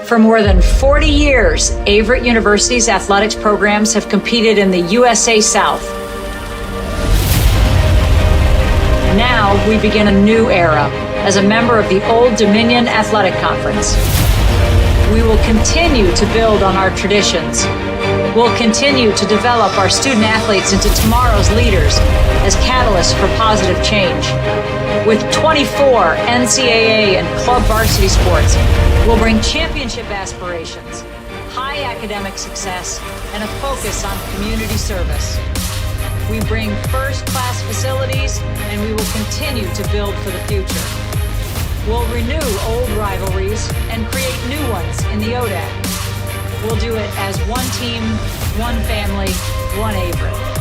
For more than 40 years, Averett University's athletics programs have competed in the USA South. Now we begin a new era as a member of the Old Dominion Athletic Conference. We will continue to build on our traditions. We'll continue to develop our student athletes into tomorrow's leaders as catalysts for positive change. With 24 NCAA and club varsity sports, we'll bring championship aspirations, high academic success, and a focus on community service. We bring first-class facilities, and we will continue to build for the future. We'll renew old rivalries and create new ones in the ODAC. We'll do it as one team, one family, one Averett.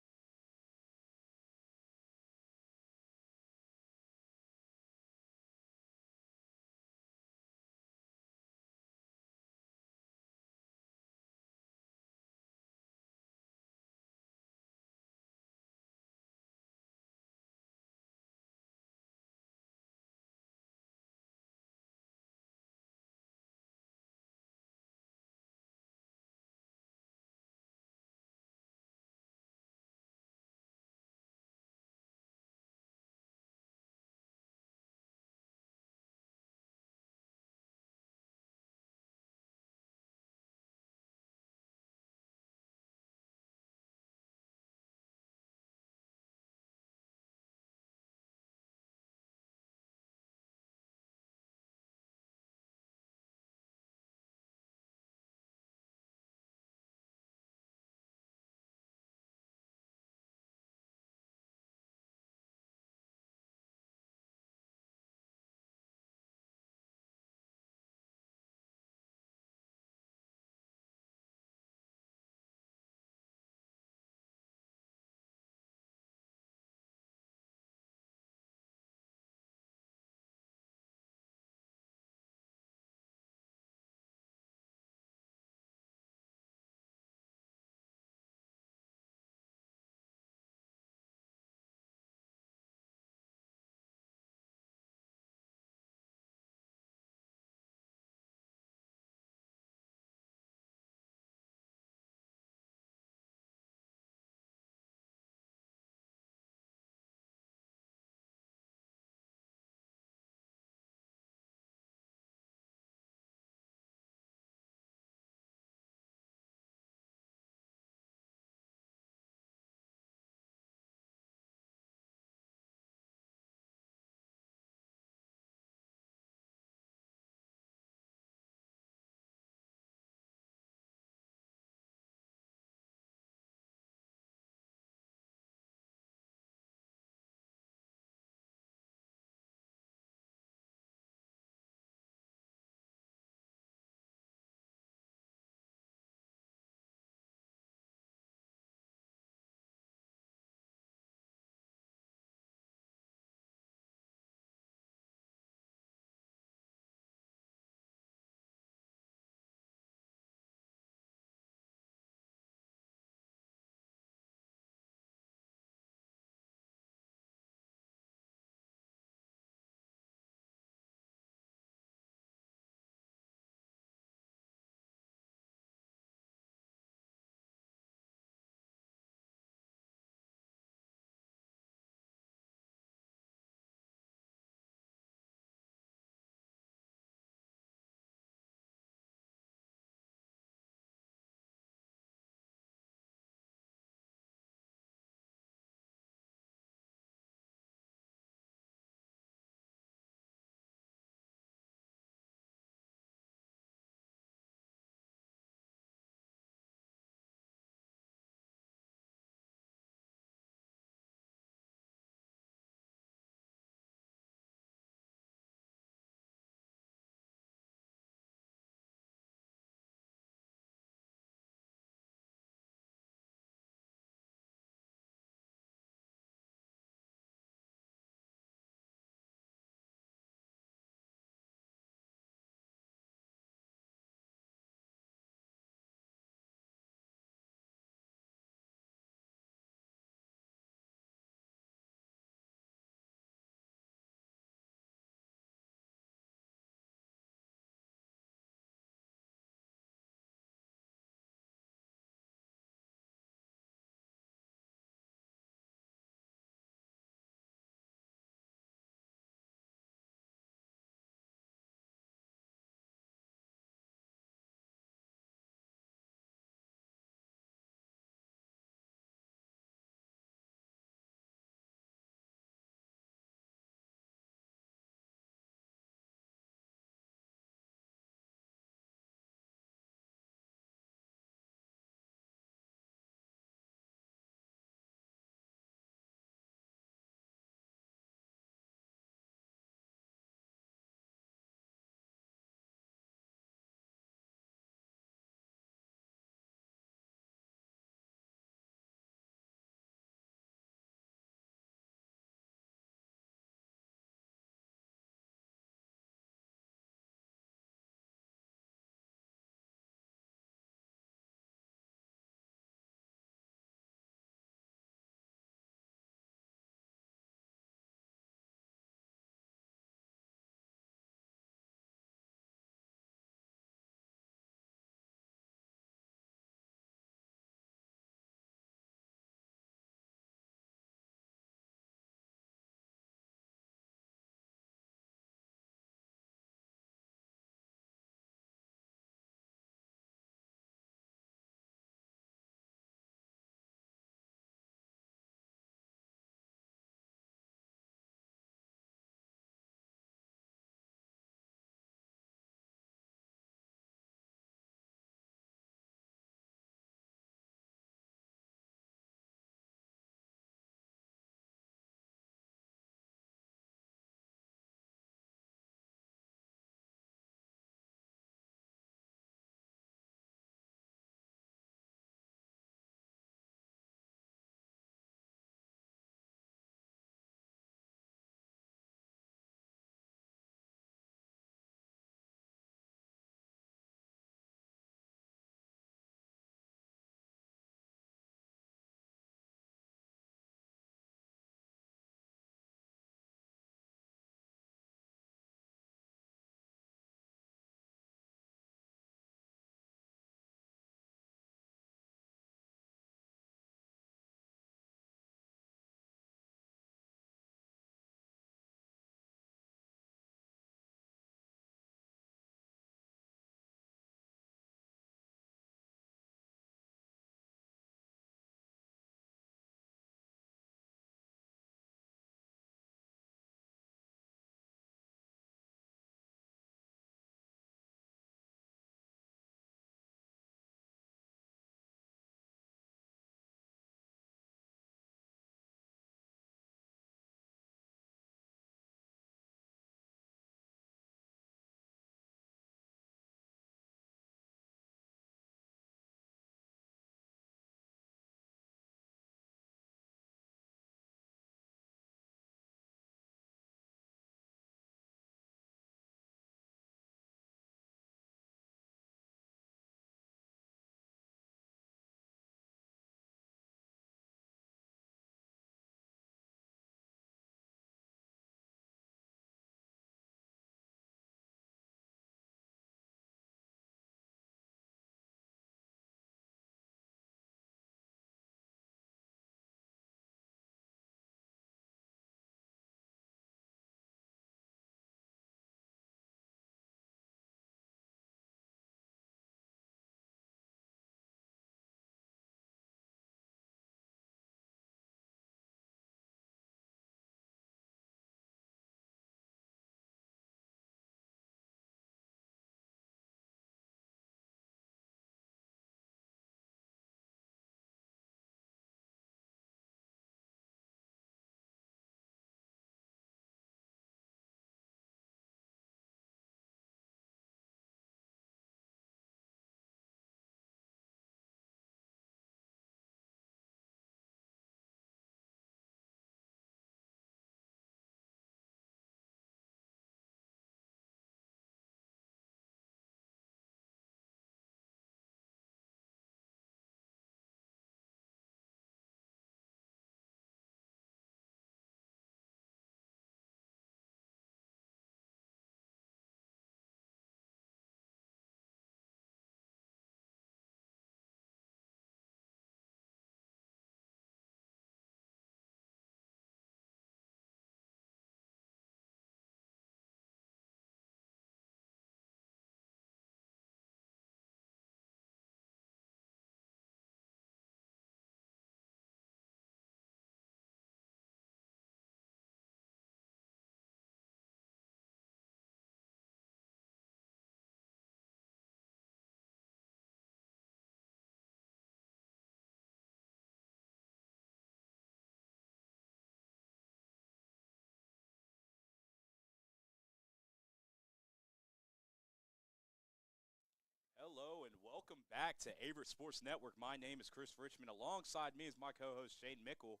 Welcome back to Averett Sports Network. My name is Chris Richmond. Alongside me is my co-host Shane Mickle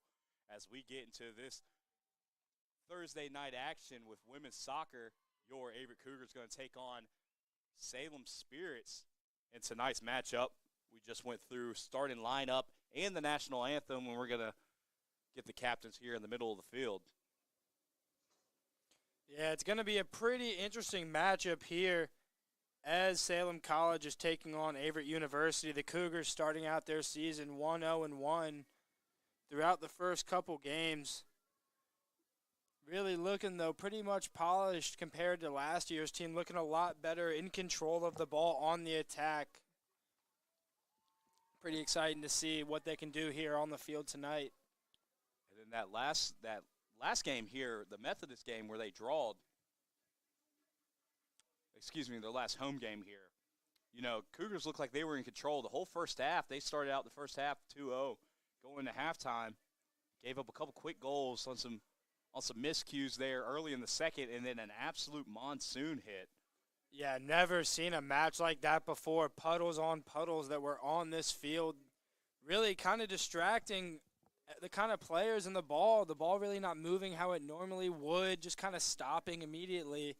as we get into this Thursday night action with women's soccer. Your Averett Cougars going to take on Salem Spirits in tonight's matchup. We just went through starting lineup and the national anthem, and we're going to get the captains here in the middle of the field. Yeah, it's going to be a pretty interesting matchup here as Salem College is taking on Averett University. The Cougars starting out their season 1-0-1 throughout the first couple games. Really looking, though, pretty much polished compared to last year's team. Looking a lot better, in control of the ball on the attack. Pretty exciting to see what they can do here on the field tonight. And then that last game here, the Methodist game where they drawed, their last home game here, you know, Cougars looked like they were in control the whole first half. They started out the first half 2-0, going to halftime, gave up a couple quick goals on some miscues there early in the second, and then an absolute monsoon hit. Yeah, never seen a match like that before. Puddles on puddles that were on this field, really kind of distracting the kind of players in the ball. The ball really not moving how it normally would, just kind of stopping immediately.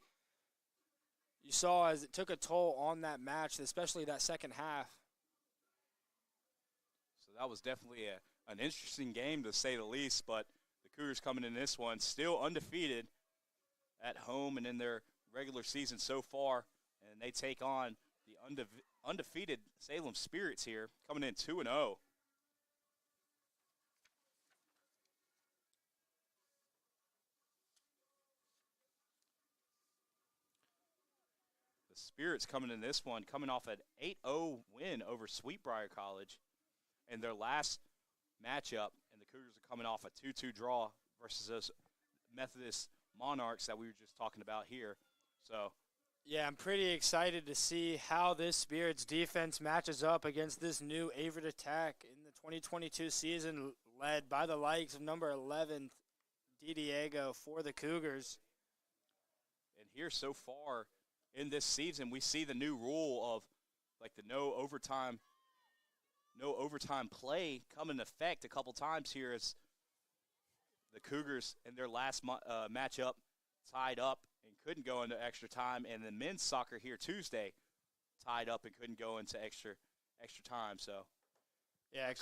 You saw as it took a toll on that match, especially that second half. So that was definitely an interesting game to say the least, but the Cougars coming in this one still undefeated at home and in their regular season so far, and they take on the undefeated Salem Spirits here, coming in 2-0. Spirits coming in this one, coming off an 8-0 win over Sweetbriar College in their last matchup, and the Cougars are coming off a 2-2 draw versus those Methodist Monarchs that we were just talking about here. So, yeah, I'm pretty excited to see how this Spirits defense matches up against this new Averett attack in the 2022 season, led by the likes of number 11, Diego, for the Cougars. And here so far in this season, we see the new rule of like the no overtime play come into effect a couple times here as the Cougars in their last matchup tied up and couldn't go into extra time, and the men's soccer here Tuesday tied up and couldn't go into extra time. So, yeah, I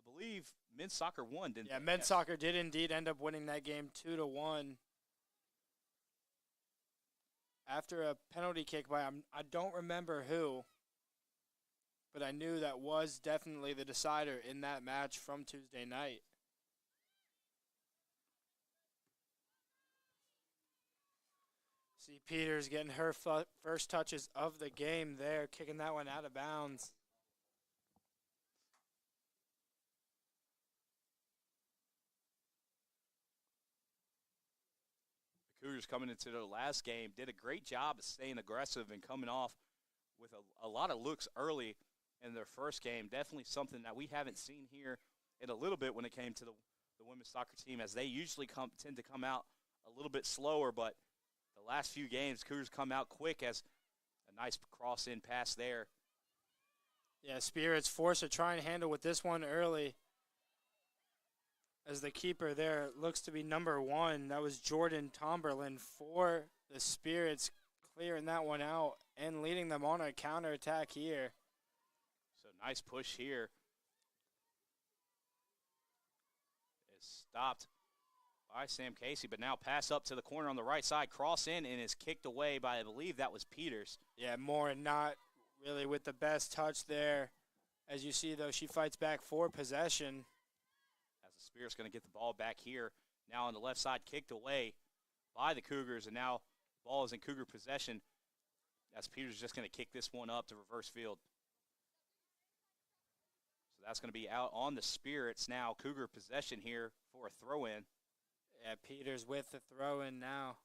believe men's soccer won, didn't they? Yeah, men's soccer did indeed end up winning that game 2-1. After a penalty kick by, I don't remember who, but I knew that was definitely the decider in that match from Tuesday night. See Peters getting her first touches of the game there, kicking that one out of bounds. Cougars coming into their last game did a great job of staying aggressive and coming off with a lot of looks early in their first game. Definitely something that we haven't seen here in a little bit when it came to the women's soccer team, as they usually tend to come out a little bit slower. But the last few games, Cougars come out quick as a nice cross-in pass there. Yeah, Spirits forced to try and handle with this one early, as the keeper there looks to be number 1. That was Jordan Tomberlin for the Spirits, clearing that one out and leading them on a counterattack here. So nice push here. It's stopped by Sam Casey, but now pass up to the corner on the right side, cross in, and is kicked away by, I believe that was Peters. Yeah, Moore not really with the best touch there. As you see, though, she fights back for possession. Spears going to get the ball back here. Now on the left side, kicked away by the Cougars, and now the ball is in Cougar possession as Peters is just going to kick this one up to reverse field. So that's going to be out on the Spirits now. Cougar possession here for a throw-in. Yeah, Peters with the throw-in now.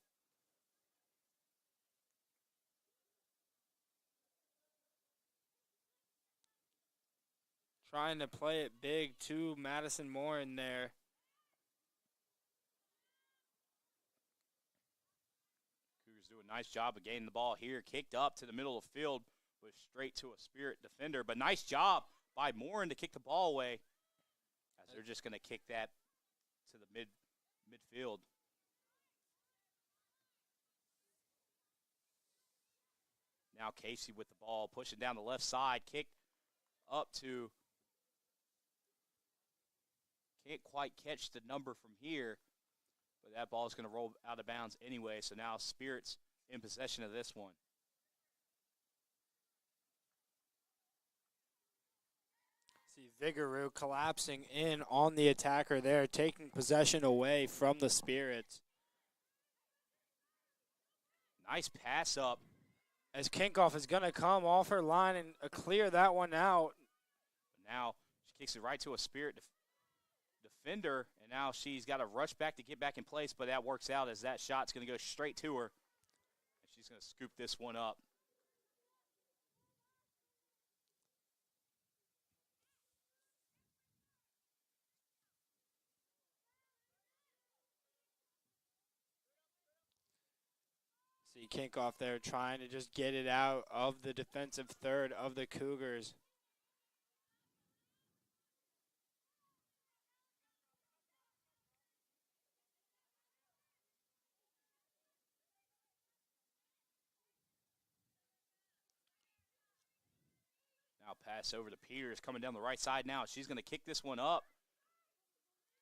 Trying to play it big to Madison Moore in there. Cougars do a nice job of getting the ball here. Kicked up to the middle of the field was straight to a Spirit defender. But nice job by Morin to kick the ball away, as they're just going to kick that to the midfield. Now Casey with the ball, pushing down the left side, kick up to, can't quite catch the number from here, but that ball is going to roll out of bounds anyway, so now Spirit's in possession of this one. See Vigorou collapsing in on the attacker there, taking possession away from the Spirits. Nice pass up. As Kinkoff is going to come off her line and clear that one out. But now she kicks it right to a Spirit defender, and now she's got to rush back to get back in place, but that works out as that shot's going to go straight to her, and she's going to scoop this one up. See Kinkoff there trying to just get it out of the defensive third of the Cougars. Now pass over to Peters, coming down the right side now. She's going to kick this one up.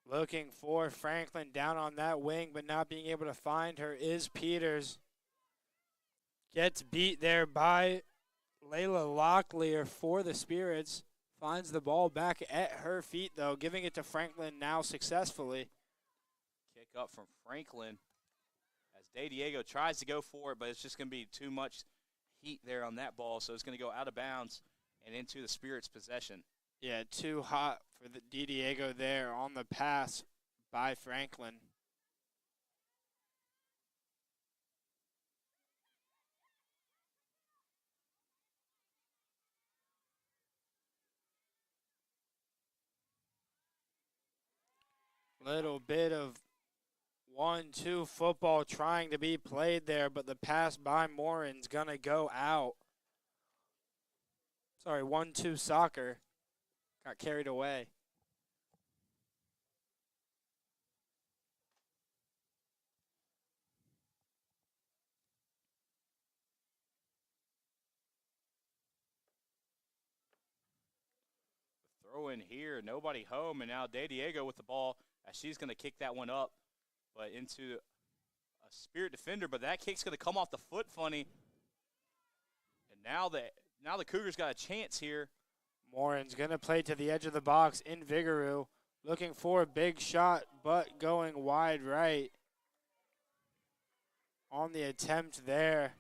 Looking for Franklin down on that wing, but not being able to find her is Peters. Gets beat there by Layla Locklear for the Spirits. Finds the ball back at her feet, though, giving it to Franklin now successfully. Kick up from Franklin as De Diego tries to go for it, but it's just going to be too much heat there on that ball, so it's going to go out of bounds and into the Spirits' possession. Yeah, too hot for the De Diego there on the pass by Franklin. Little bit of 1-2 football trying to be played there, but the pass by Morin's going to go out. Sorry, 1-2 soccer. Got carried away. Throw in here, nobody home, and now De Diego with the ball as she's going to kick that one up, but into a Spirit defender, but that kick's going to come off the foot funny. And now the Cougars got a chance here. Morin's going to play to the edge of the box in Vigorou. Looking for a big shot, but going wide right on the attempt there.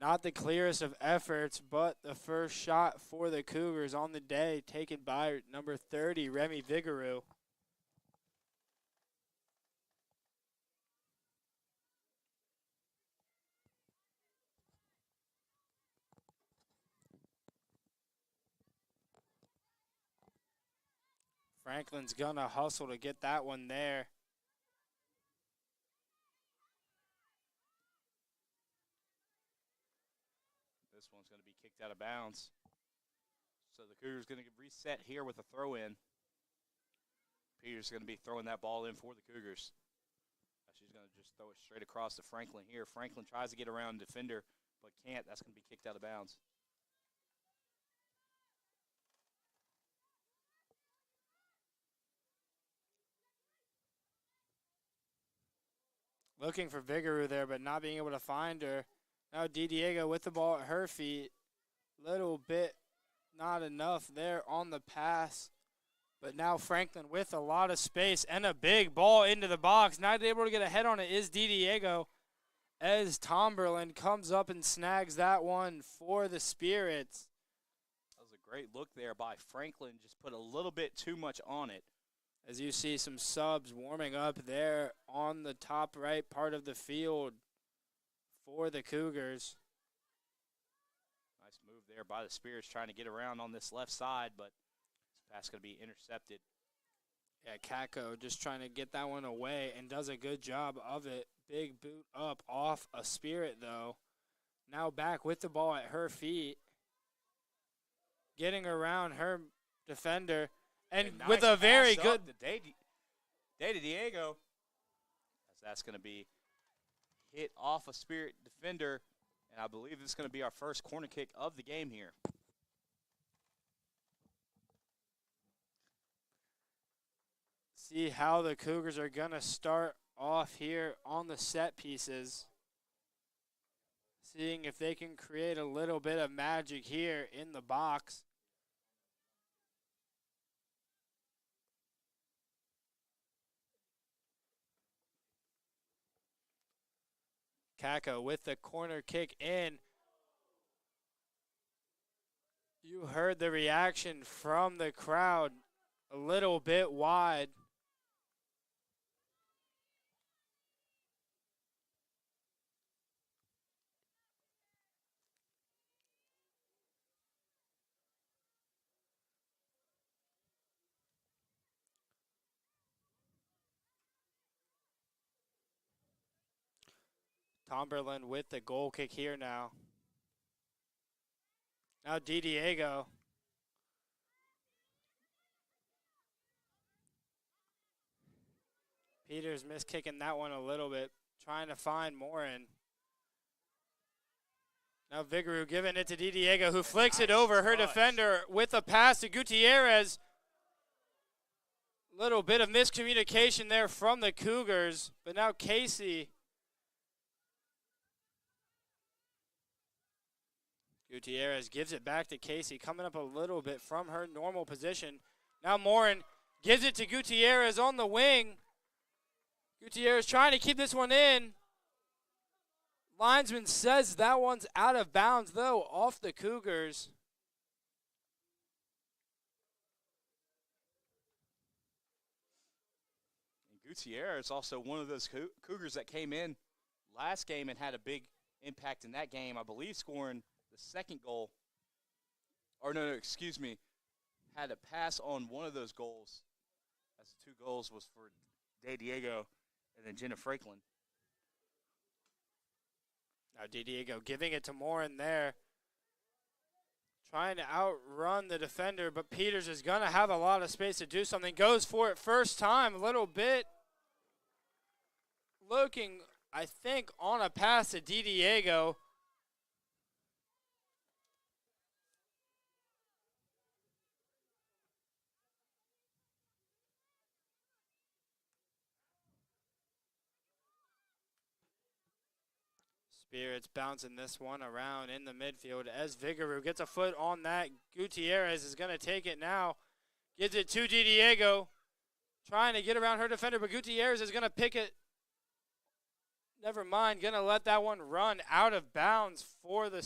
Not the clearest of efforts, but the first shot for the Cougars on the day taken by number 30, Remy Vigorou. Franklin's gonna hustle to get that one there. This one's going to be kicked out of bounds. So the Cougars going to reset here with a throw in. Peters going to be throwing that ball in for the Cougars. She's going to just throw it straight across to Franklin here. Franklin tries to get around defender, but can't. That's going to be kicked out of bounds. Looking for Vigorou there, but not being able to find her. Now De Diego with the ball at her feet. Little bit not enough there on the pass. But now Franklin with a lot of space and a big ball into the box. Not able to get a head on it is De Diego as Tomberlin comes up and snags that one for the Spirits. That was a great look there by Franklin. Just put a little bit too much on it. As you see some subs warming up there on the top right part of the field for the Cougars. Nice move there by the Spirits trying to get around on this left side, but this pass going to be intercepted. Yeah, Kako just trying to get that one away and does a good job of it. Big boot up off a Spirit, though. Now back with the ball at her feet. Getting around her defender. And nice with a very pass good... up to De Diego. As that's going to be hit off a Spirit defender. And I believe this is going to be our first corner kick of the game here. See how the Cougars are going to start off here on the set pieces. Seeing if they can create a little bit of magic here in the box. Kako with the corner kick in. You heard the reaction from the crowd, a little bit wide. Tomberlin with the goal kick here now. Now De Diego. Peters miskicking that one a little bit, trying to find Morin. Now Vigaru giving it to De Diego, who flicks it over her defender with a pass to Gutierrez. Little bit of miscommunication there from the Cougars, but now Casey. Gutierrez gives it back to Casey, coming up a little bit from her normal position. Now Morin gives it to Gutierrez on the wing. Gutierrez trying to keep this one in. Linesman says that one's out of bounds, though, off the Cougars. And Gutierrez also one of those Cougars that came in last game and had a big impact in that game, I believe scoring the second goal. Or no, excuse me. Had a pass on one of those goals. As the 2 goals was for De Diego and then Jenna Franklin. Now De Diego giving it to Morin there. Trying to outrun the defender, but Peters is going to have a lot of space to do something. Goes for it first time, a little bit. Looking, I think, on a pass to De Diego. Spirits bouncing this one around in the midfield as Vigaru gets a foot on that. Gutierrez is going to take it now. Gives it to De Diego. Trying to get around her defender, but Gutierrez is going to pick it. Never mind, going to let that one run out of bounds for the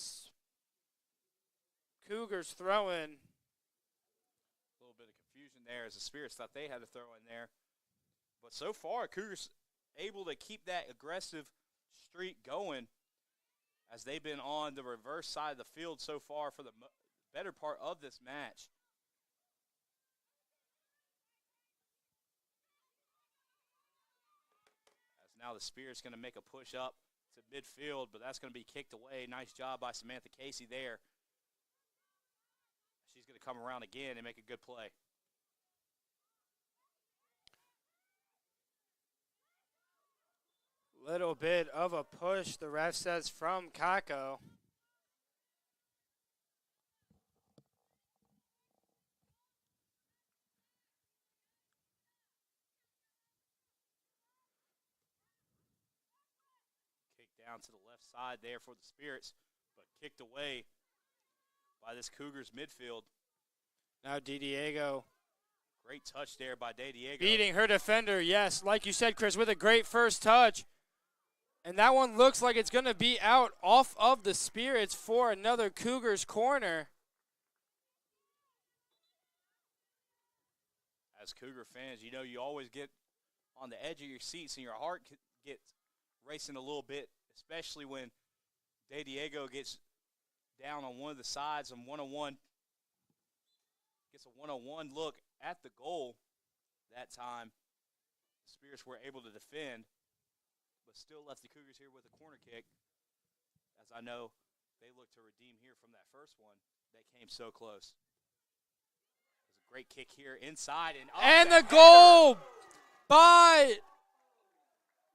Cougars throw in. A little bit of confusion there as the Spirits thought they had to throw in there. But so far, Cougars able to keep that aggressive streak going, as they've been on the reverse side of the field so far for the better part of this match. As now the Spear's going to make a push up to midfield, but that's going to be kicked away. Nice job by Samantha Casey there. She's going to come around again and make a good play. Little bit of a push, the ref says, from Kako. Kicked down to the left side there for the Spirits, but kicked away by this Cougars midfield. Now De Diego. Great touch there by De Diego. Beating her defender, yes, like you said, Chris, with a great first touch. And that one looks like it's going to be out off of the Spirits for another Cougars corner. As Cougar fans, you know you always get on the edge of your seats and your heart gets racing a little bit, especially when De Diego gets down on one of the sides and one-on-one. Gets a one-on-one look at the goal that time. The Spirits were able to defend, but still left the Cougars here with a corner kick. As I know, they look to redeem here from that first one. They came so close. It was a great kick here inside. And the goal by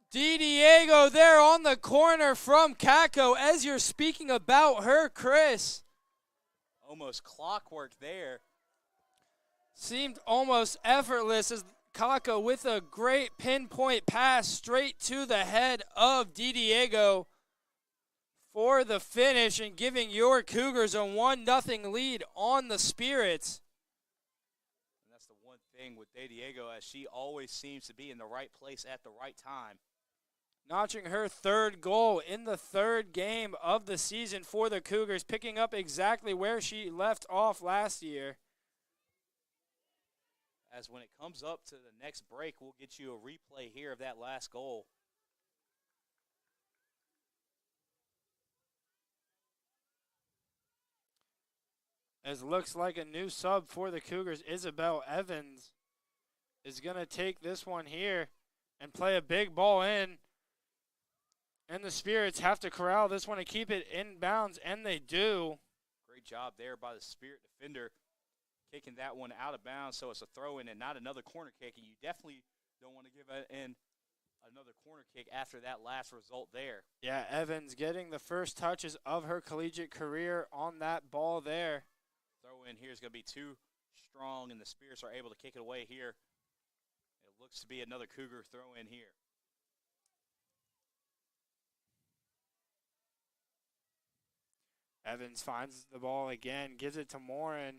Diego there on the corner from Kako. As you're speaking about her, Chris. Almost clockwork there. Seemed almost effortless as Kako with a great pinpoint pass straight to the head of Diego for the finish and giving your Cougars a 1-0 lead on the Spirits. And that's the one thing with Diego, as she always seems to be in the right place at the right time. Notching her third goal in the third game of the season for the Cougars, picking up exactly where she left off last year. As when it comes up to the next break, we'll get you a replay here of that last goal. As looks like a new sub for the Cougars, Isabel Evans is going to take this one here and play a big ball in. And the Spirits have to corral this one to keep it in bounds, and they do. Great job there by the Spirit defender, kicking that one out of bounds, so it's a throw-in and not another corner kick. And you definitely don't want to give in another corner kick after that last result there. Yeah, Evans getting the first touches of her collegiate career on that ball there. Throw-in here is going to be too strong, and the Spirits are able to kick it away here. It looks to be another Cougar throw-in here. Evans finds the ball again, gives it to Morin.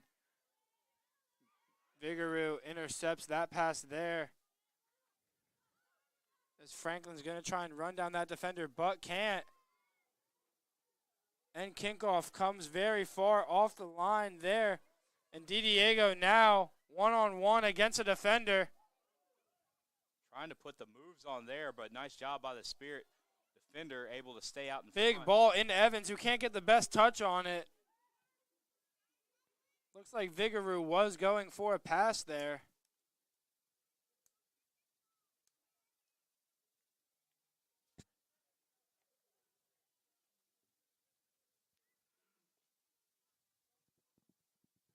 Vigouroux intercepts that pass there. As Franklin's going to try and run down that defender, but can't. And Kinkoff comes very far off the line there. And Diego now one-on-one against a defender. Trying to put the moves on there, but nice job by the Spirit defender, able to stay out in Big front. ball into Evans, who can't get the best touch on it. Looks like Vigouroux was going for a pass there.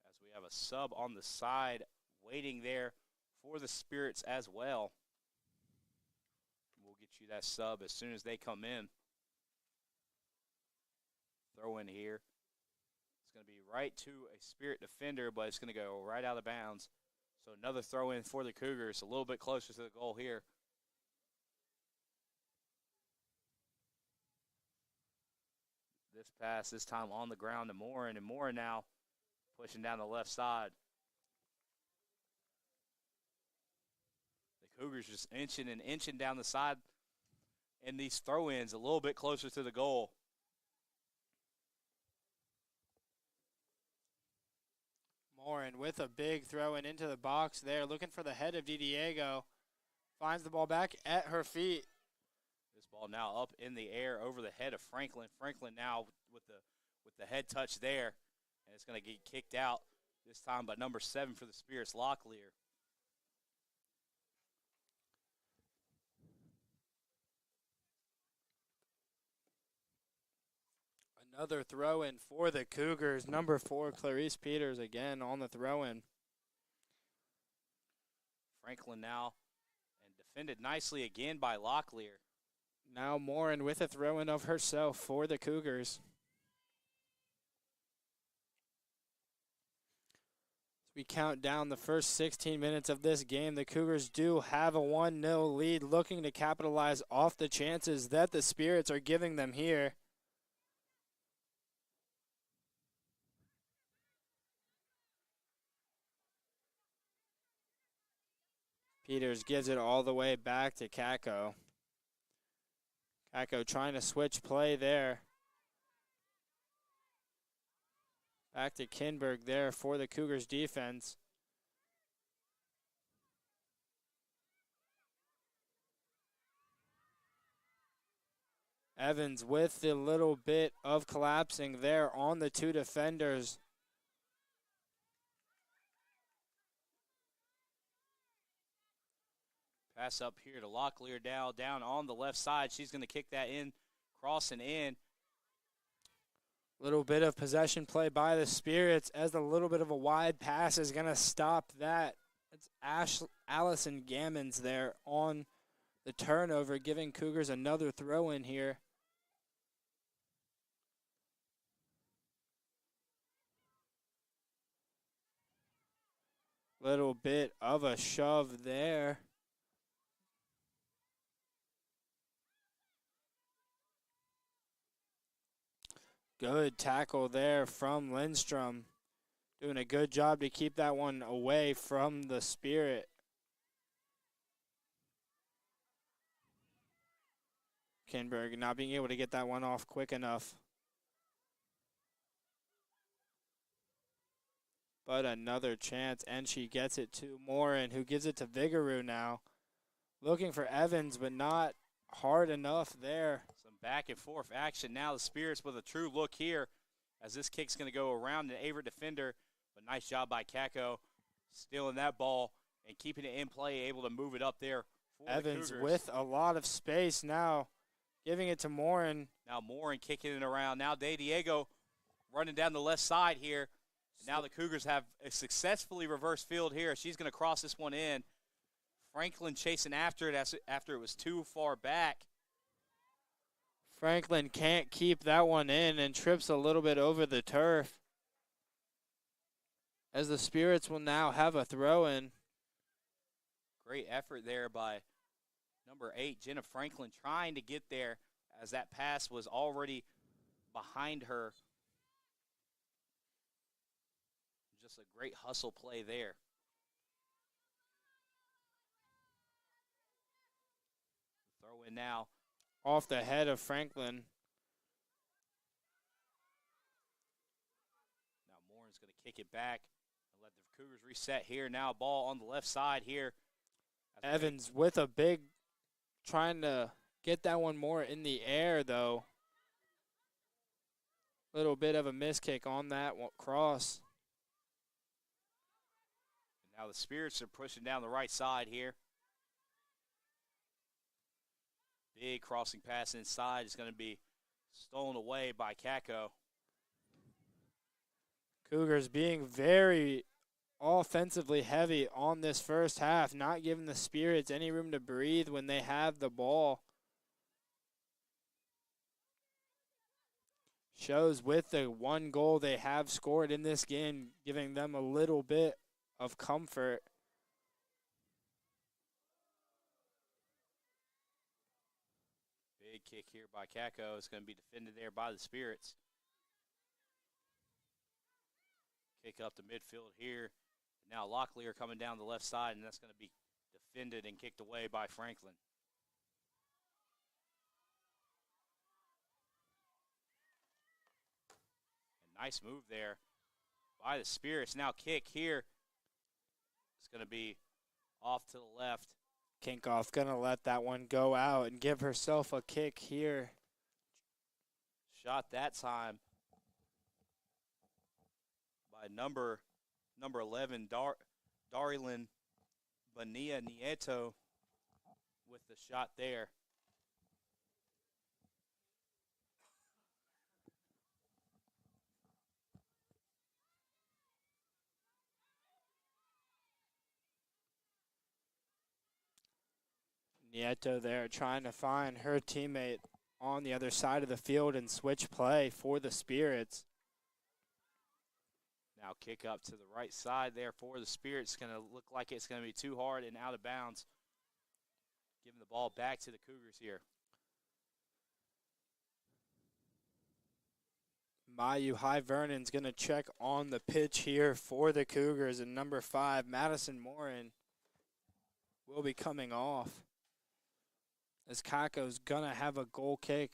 As we have a sub on the side waiting there for the Spirits as well. We'll get you that sub as soon as they come in. Throw in here. It's going to be right to a Spirit defender, but it's going to go right out of bounds. So another throw in for the Cougars, a little bit closer to the goal here. This pass, this time on the ground to Morin, and Morin now pushing down the left side. The Cougars just inching down the side in these throw-ins a little bit closer to the goal. Morin with a big throw in into the box there, looking for the head of Diego. Finds the ball back at her feet. This ball now up in the air over the head of Franklin. Franklin now with the head touch there, and it's going to get kicked out this time by number 7 for the Spirits, Locklear. Another throw-in for the Cougars. Number 4, Clarice Peters, again on the throw-in. Franklin now, and defended nicely again by Locklear. Now Morin with a throw-in of herself for the Cougars. As we count down the first 16 minutes of this game, the Cougars do have a 1-0 lead, looking to capitalize off the chances that the Spirits are giving them here. Peters gives it all the way back to Kako. Kako trying to switch play there. Back to Kinberg there for the Cougars defense. Evans with the little bit of collapsing there on the 2 defenders. Pass up here to Locklear down on the left side. She's going to kick that in, crossing in. Little bit of possession play by the Spirits as a little bit of a wide pass is going to stop that. It's Allison Gammons there on the turnover, giving Cougars another throw in here. Little bit of a shove there. Good tackle there from Lindstrom. Doing a good job to keep that one away from the Spirit. Kinberg not being able to get that one off quick enough. But another chance, and she gets it to Morin, who gives it to Vigaroo now. Looking for Evans, but not hard enough there. Some back and forth action now. The Spirits with a true look here as this kick's going to go around the Averett defender. But nice job by Kako, stealing that ball and keeping it in play, able to move it up there for Evans the Cougars. with a lot of space now, giving it to Morin. Now Morin kicking it around. Now De Diego running down the left side here. Now the Cougars have a successfully reversed field here. She's going to cross this one in. Franklin chasing after it after it was too far back. Franklin can't keep that one in and trips a little bit over the turf. As the Spirits will now have a throw-in. Great effort there by number 8, Jenna Franklin, trying to get there as that pass was already behind her. Just a great hustle play there. Throw in now. Off the head of Franklin. Now Morin's going to kick it back and let the Cougars reset here. Now ball on the left side here. Evans with a big, trying to get that one more in the air though. Little bit of a miss kick on that cross. Now the Spirits are pushing down the right side here. Big crossing pass inside is going to be stolen away by Kako. Cougars being very offensively heavy on this first half, not giving the Spirits any room to breathe when they have the ball. Shows with the one goal they have scored in this game, giving them a little bit of comfort. Big kick here by Kako. It's going to be defended there by the Spirits. Kick up the midfield here. Now Locklear coming down the left side, and that's going to be defended and kicked away by Franklin. A nice move there by the Spirits. Now kick here. It's going to be off to the left. Kinkoff going to let that one go out and give herself a kick here. Shot that time by number 11, Darilyn Bonilla Nieto with the shot there. Nieto there trying to find her teammate on the other side of the field and switch play for the Spirits. Now kick up to the right side there for the Spirits. Going to look like it's going to be too hard and out of bounds. Giving the ball back to the Cougars here. Mayu High Vernon's going to check on the pitch here for the Cougars, and number 5, Madison Morin, will be coming off. As Kako's going to have a goal kick.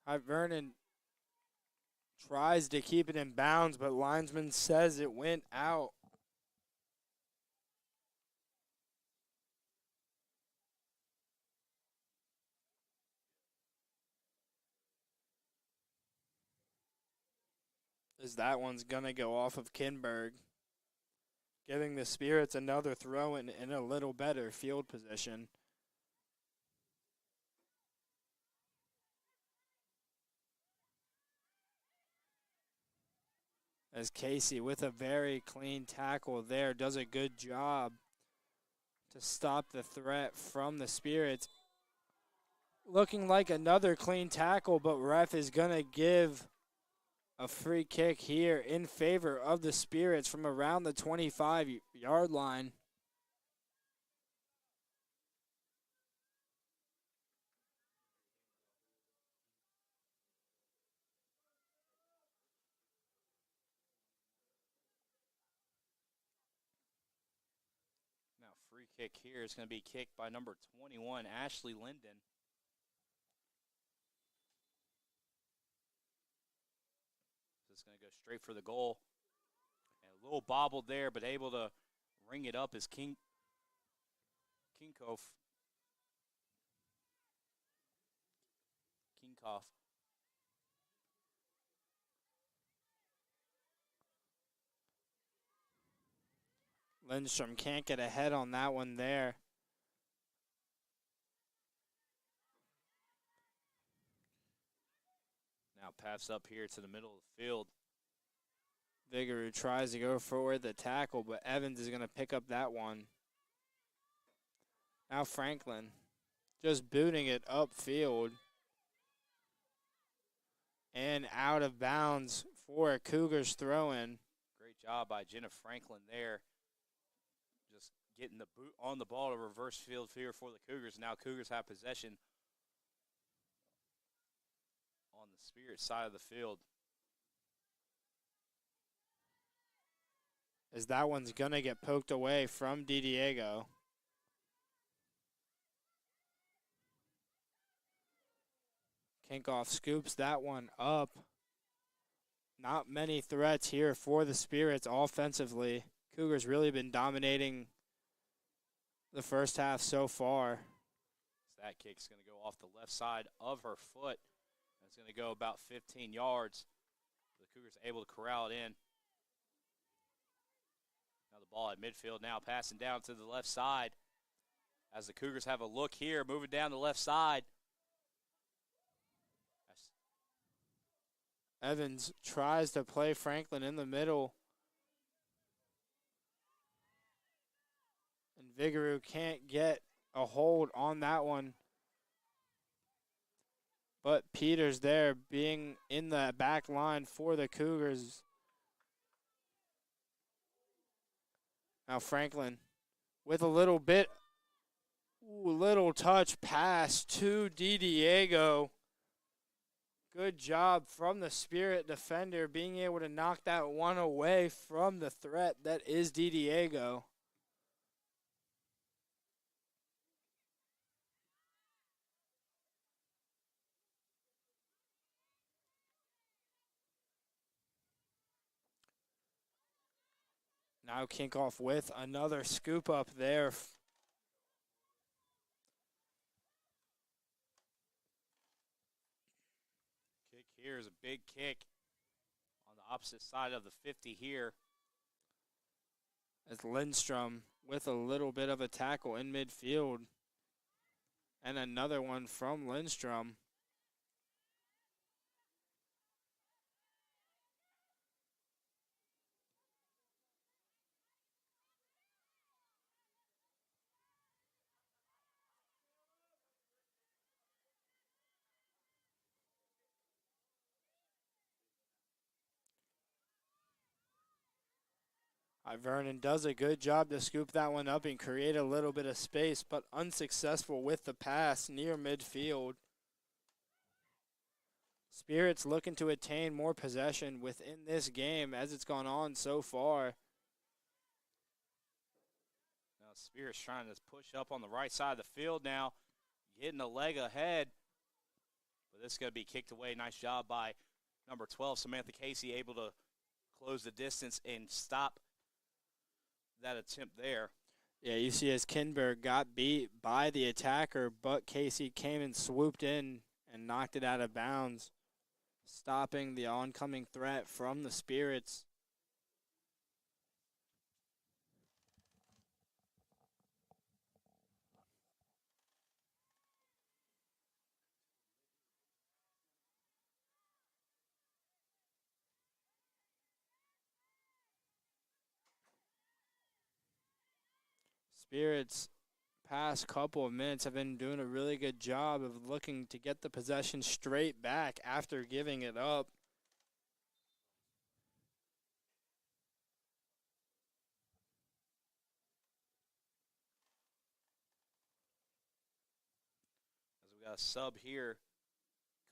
High Vernon tries to keep it in bounds, but linesman says it went out. As that one's going to go off of Kinberg, giving the Spirits another throw in a little better field position. As Casey, with a very clean tackle there, does a good job to stop the threat from the Spirits. Looking like another clean tackle, but ref is going to give a free kick here in favor of the Spirits from around the 25-yard line. Now, free kick here is going to be kicked by number 21, Ashley Linden. This is going to go straight for the goal. And a little bobbled there, but able to ring it up is Kinkoff. Lindstrom can't get ahead on that one there. Now pass up here to the middle of the field. Vigor tries to go forward the tackle, but Evans is going to pick up that one. Now Franklin just booting it upfield and out of bounds for a Cougars throw-in. Great job by Jenna Franklin there. Just getting the boot on the ball to reverse field here for the Cougars. Now Cougars have possession on the Spirit side of the field. As that one's going to get poked away from DiDiego. Kinkoff scoops that one up. Not many threats here for the Spirits offensively. Cougars really been dominating the first half so far. That kick's going to go off the left side of her foot. It's going to go about 15 yards. The Cougars are able to corral it in. Now the ball at midfield now passing down to the left side. As the Cougars have a look here, moving down the left side. Evans tries to play Franklin in the middle. And Vigorou can't get a hold on that one. But Peters there being in the back line for the Cougars. Now Franklin with a little touch pass to DiDiego. Good job from the Spirit defender being able to knock that one away from the threat that is DiDiego. Now Kinkoff with another scoop up there. Kick here is a big kick on the opposite side of the 50 here. As Lindstrom with a little bit of a tackle in midfield. And another one from Lindstrom. Vernon does a good job to scoop that one up and create a little bit of space, but unsuccessful with the pass near midfield. Spirits looking to attain more possession within this game as it's gone on so far. Now Spirits trying to push up on the right side of the field now, getting a leg ahead. But this is going to be kicked away. Nice job by number 12, Samantha Casey, able to close the distance and stop that attempt there. Yeah, you see as Kinberg got beat by the attacker, but Casey came and swooped in and knocked it out of bounds. stopping the oncoming threat from the Spirits. Spirits past couple of minutes have been doing a really good job of looking to get the possession straight back after giving it up. As we got a sub here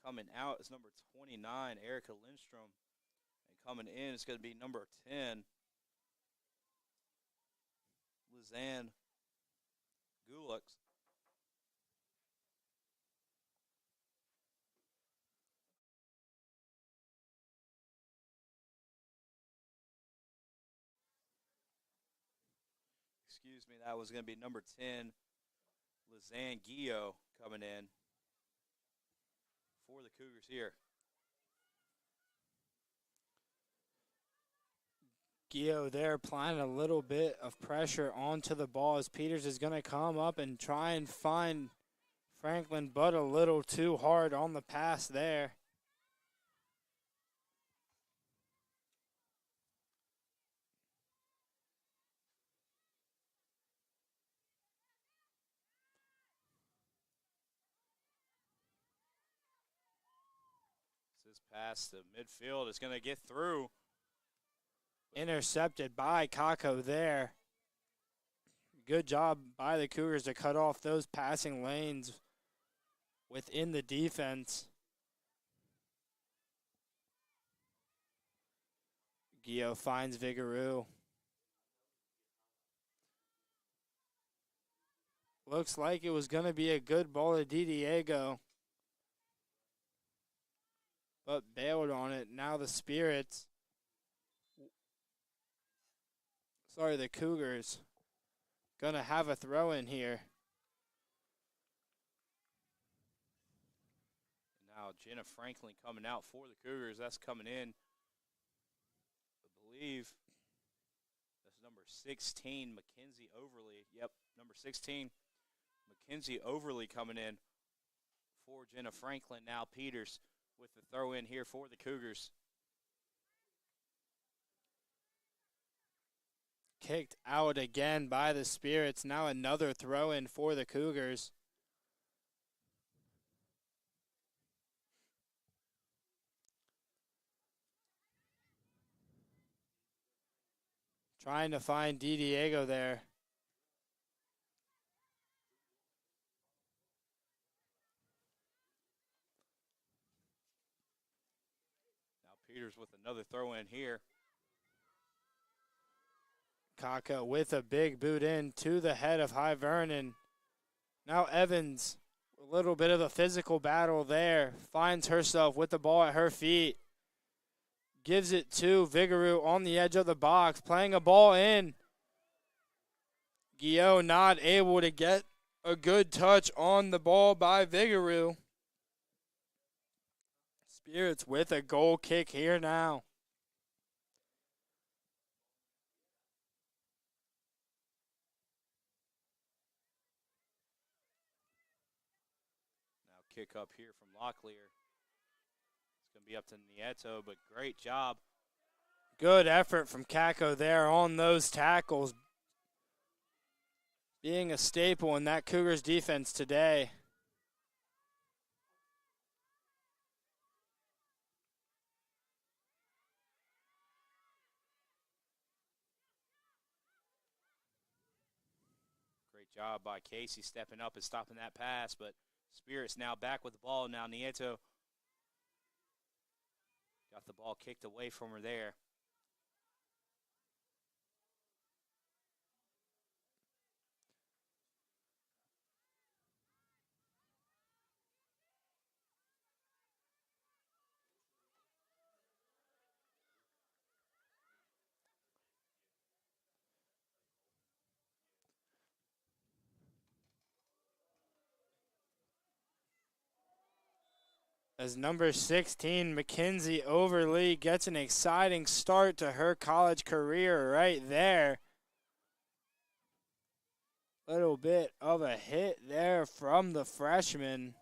coming out is number 29, Erica Lindstrom. And coming in is going to be number 10, Lizanne Gulux. Excuse me, that was going to be number 10, Lizanne Gio coming in for the Cougars here. Gio there applying a little bit of pressure onto the ball as Peters is going to come up and try and find Franklin, but a little too hard on the pass there. This pass to midfield is going to get through. Intercepted by Kako there. Good job by the Cougars to cut off those passing lanes within the defense. Gio finds Vigorou. Looks like it was going to be a good ball to Diego, but bailed on it. Now the Spirits, the Cougars, going to have a throw in here. Now Jenna Franklin coming out for the Cougars. That's coming in, I believe, that's number 16, Mackenzie Overly. Yep, number 16, Mackenzie Overly coming in for Jenna Franklin. Now Peters with the throw in here for the Cougars. Kicked out again by the Spirits. Now another throw in for the Cougars. Trying to find Diego there. Now Peters with another throw in here. Kaka with a big boot in to the head of High Vernon. Now Evans, a little bit of a physical battle there. Finds herself with the ball at her feet. Gives it to Vigorou on the edge of the box, playing a ball in. Gio not able to get a good touch on the ball by Vigorou. Spirits with a goal kick here now. Now kick up here from Locklear. It's going to be up to Nieto, but great job. Good effort from Kako there on those tackles. Being a staple in that Cougars defense today. Great job by Casey stepping up and stopping that pass, but Spirits now back with the ball. Now Nieto got the ball kicked away from her there. as number 16, Mackenzie Overly, gets an exciting start to her college career right there. Little bit of a hit there from the freshman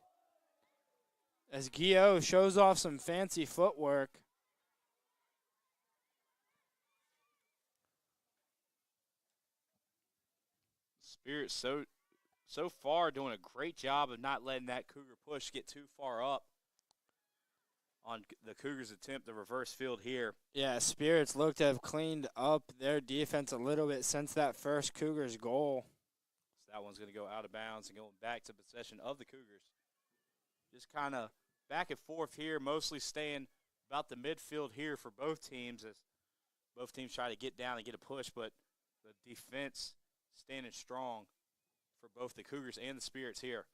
as Guillot shows off some fancy footwork. Spirit so far doing a great job of not letting that Cougar push get too far up on the Cougars' attempt to reverse field here. Yeah, Spirits look to have cleaned up their defense a little bit since that first Cougars goal. So that one's going to go out of bounds and going back to possession of the Cougars. Just kind of back and forth here, mostly staying about the midfield here for both teams as both teams try to get down and get a push, but the defense standing strong for both the Cougars and the Spirits here.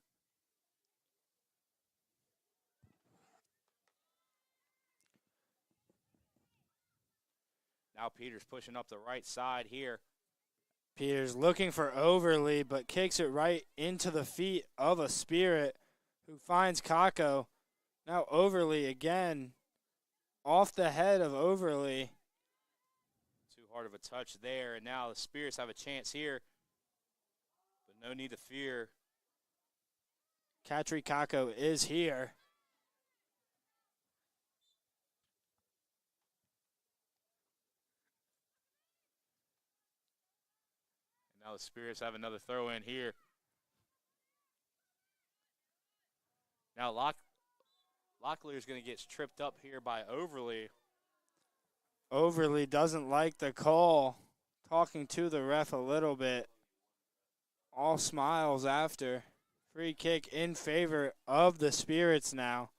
Now Peters pushing up the right side here. Peters looking for Overly, but kicks it right into the feet of a Spirit who finds Kako. Now Overly again, off the head of Overly. Too hard of a touch there, and now the Spirits have a chance here, but no need to fear. Katri Kako is here. Now the Spirits have another throw in here. Now Locklear's going to get tripped up here by Overly. Overly doesn't like the call, talking to the ref a little bit. All smiles after. Free kick in favor of the Spirits now.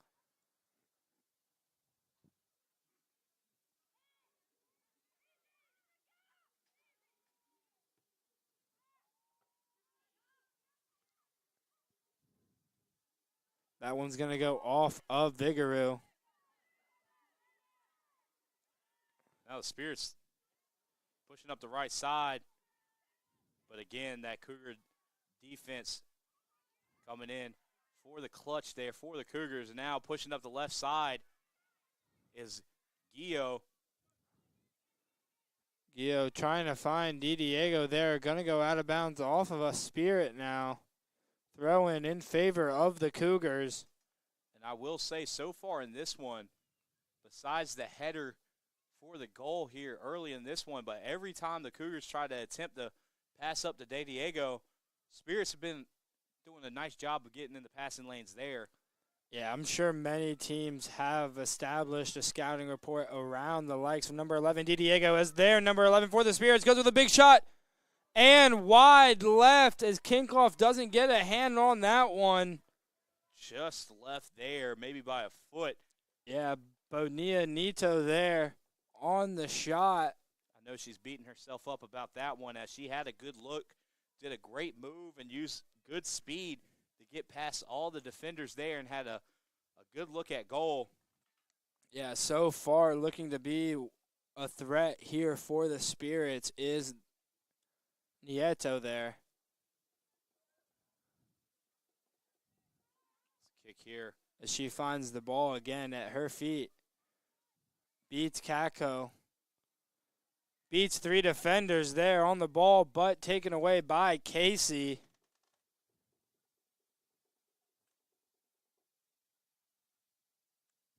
That one's going to go off of Vigorou. Now the Spirits pushing up the right side. But again, that Cougar defense coming in for the clutch there for the Cougars. And now pushing up the left side is Guillot. Guillot trying to find Diego there. Going to go out of bounds off of a Spirit now. Throw in favor of the Cougars. And I will say so far in this one, besides the header for the goal here early in this one, but every time the Cougars try to attempt to pass up to Diego, Spirits have been doing a nice job of getting in the passing lanes there. Yeah, I'm sure many teams have established a scouting report around the likes of number 11, Diego, as their number 11 for the Spirits. Goes with a big shot. And wide left as Kinkoff doesn't get a hand on that one. Just left there, maybe by a foot. Yeah, Bonilla Nito there on the shot. I know she's beating herself up about that one as she had a good look, did a great move, and used good speed to get past all the defenders there and had a good look at goal. Yeah, so far looking to be a threat here for the Spirits is Nieto there. Kick here. As she finds the ball again at her feet. Beats Kako. Beats three defenders there on the ball, but taken away by Casey.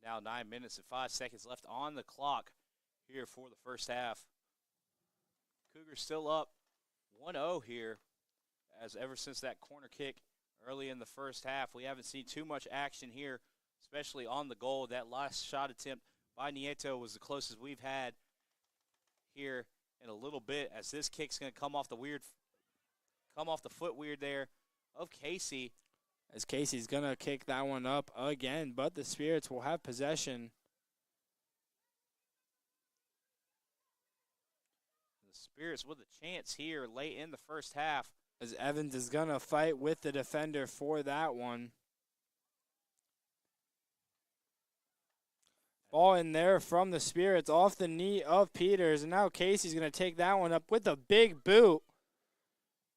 Now 9 minutes and 5 seconds left on the clock here for the first half. Cougars still up 1-0 here, as ever since that corner kick early in the first half, we haven't seen too much action here, especially on the goal. That last shot attempt by Nieto was the closest we've had here in a little bit, as this kick's going to come off the foot weird there of Casey. As Casey's going to kick that one up again, but the Spirits will have possession. Spirits with a chance here late in the first half. As Evans is going to fight with the defender for that one. Ball in there from the Spirits off the knee of Peters. And now Casey's going to take that one up with a big boot.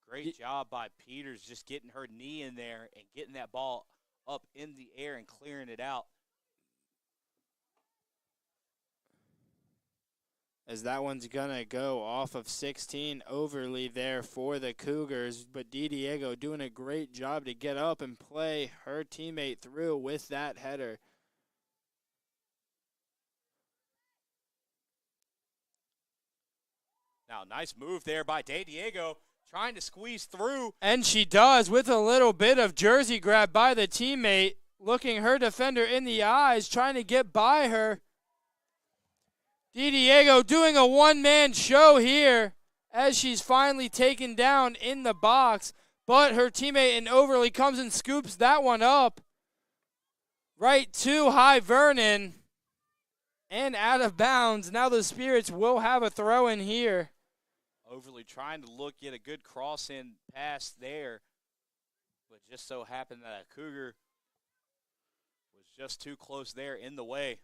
Great job by Peters just getting her knee in there and getting that ball up in the air and clearing it out. as that one's going to go off of 16 overly there for the Cougars. But DiDiego doing a great job to get up and play her teammate through with that header. Now, nice move there by DiDiego, trying to squeeze through. And she does with a little bit of jersey grab by the teammate, looking her defender in the eyes, trying to get by her. DiDiego doing a one-man show here as she's finally taken down in the box, but her teammate in Overly comes and scoops that one up right to High Vernon and out of bounds. Now the Spirits will have a throw in here. Overly trying to get a good cross-in pass there, but just so happened that a Cougar was just too close there in the way.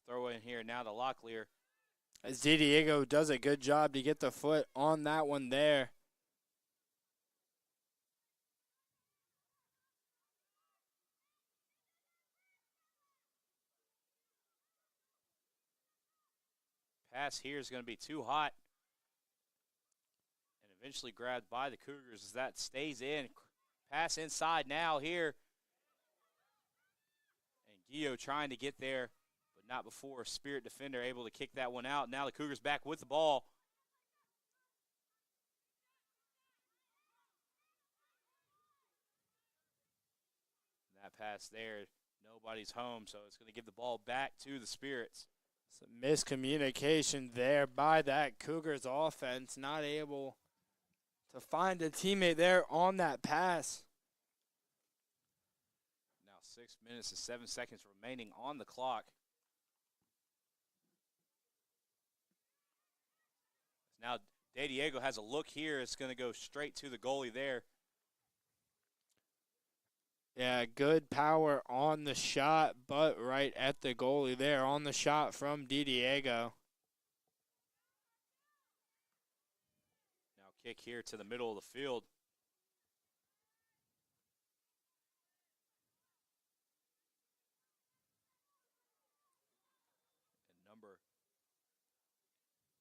Throw in here now to Locklear. As DiDiego does a good job to get the foot on that one there. Pass here is going to be too hot. And eventually grabbed by the Cougars as that stays in. Pass inside now here. And Gio trying to get there. Not before Spirit defender able to kick that one out. Now the Cougars back with the ball. That pass there, nobody's home, so it's going to give the ball back to the Spirits. Some miscommunication there by that Cougars offense, not able to find a teammate there on that pass. Now 6 minutes and 7 seconds remaining on the clock. Now, DiDiego has a look here. It's going to go straight to the goalie there. Yeah, good power on the shot, but right at the goalie there on the shot from DiDiego. Now, kick here to the middle of the field.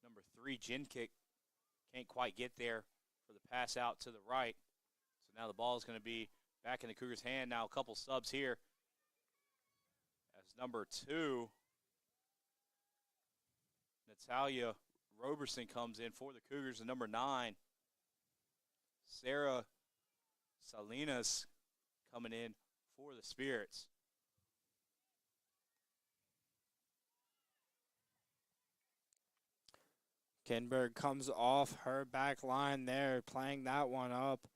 Number 3, Jen Kick, can't quite get there for the pass out to the right. So now the ball is going to be back in the Cougars' hand. Now a couple subs here. As number 2, Natalia Roberson comes in for the Cougars. And number 9, Sarah Salinas coming in for the Spirits. Kinberg comes off her back line there, playing that one up.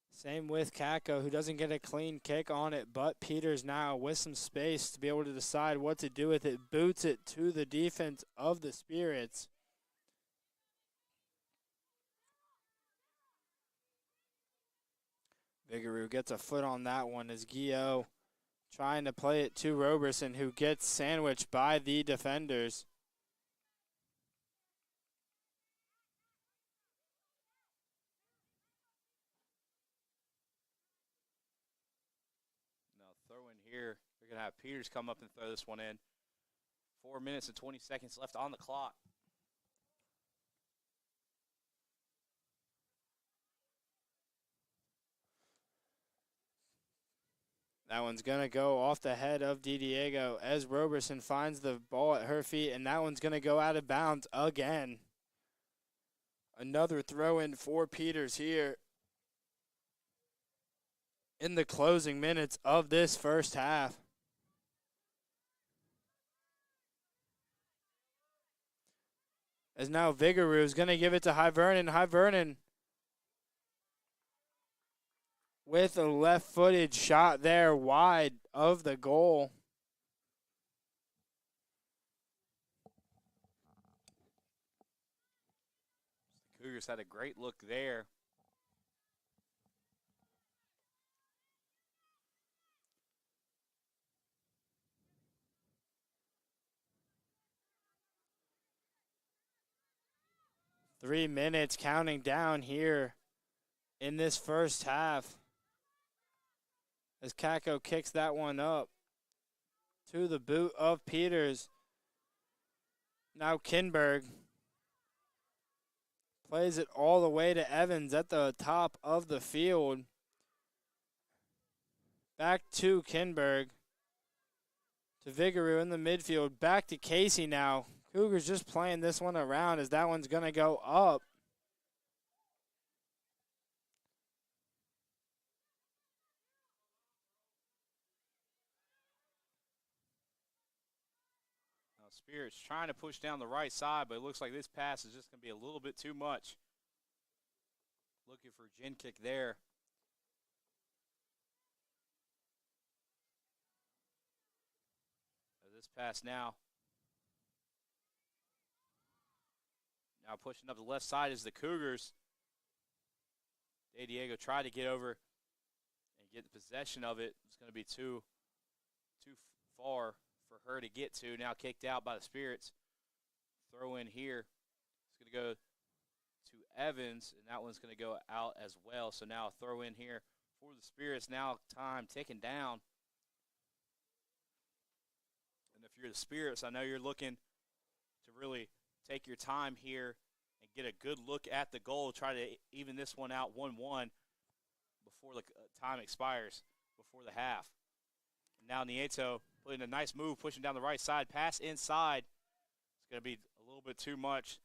Same with Kako, who doesn't get a clean kick on it, but Peters now with some space to be able to decide what to do with it, boots it to the defense of the Spirits. Vigouroux gets a foot on that one as Guillot trying to play it to Roberson, who gets sandwiched by the defenders. Here, they're going to have Peters come up and throw this one in. 4 minutes and 20 seconds left on the clock. That one's going to go off the head of DiDiego as Roberson finds the ball at her feet, and that one's going to go out of bounds again. Another throw in for Peters here in the closing minutes of this first half. As now Vigouroux is going to give it to High Vernon. High Vernon with a left-footed shot there wide of the goal. The Cougars had a great look there. Three minutes counting down here in this first half as Kako kicks that one up to the boot of Peters. Now Kinberg plays it all the way to Evans at the top of the field. Back to Kinberg. To Vigorou in the midfield. Back to Casey now. Cougars just playing this one around as that one's going to go up. Now Spirits trying to push down the right side, but it looks like this pass is just going to be a little bit too much. Looking for a gin kick there. This pass now. Now pushing up the left side is the Cougars. De Diego tried to get over and get the possession of it. It's going to be too far for her to get to. Now kicked out by the Spirits. Throw in here. It's going to go to Evans, and that one's going to go out as well. So now a throw in here for the Spirits. Now time ticking down. And if you're the Spirits, I know you're looking to really take your time here and get a good look at the goal, try to even this one out 1-1 before the time expires, before the half. And now Nieto putting a nice move, pushing down the right side, pass inside. It's going to be a little bit too much.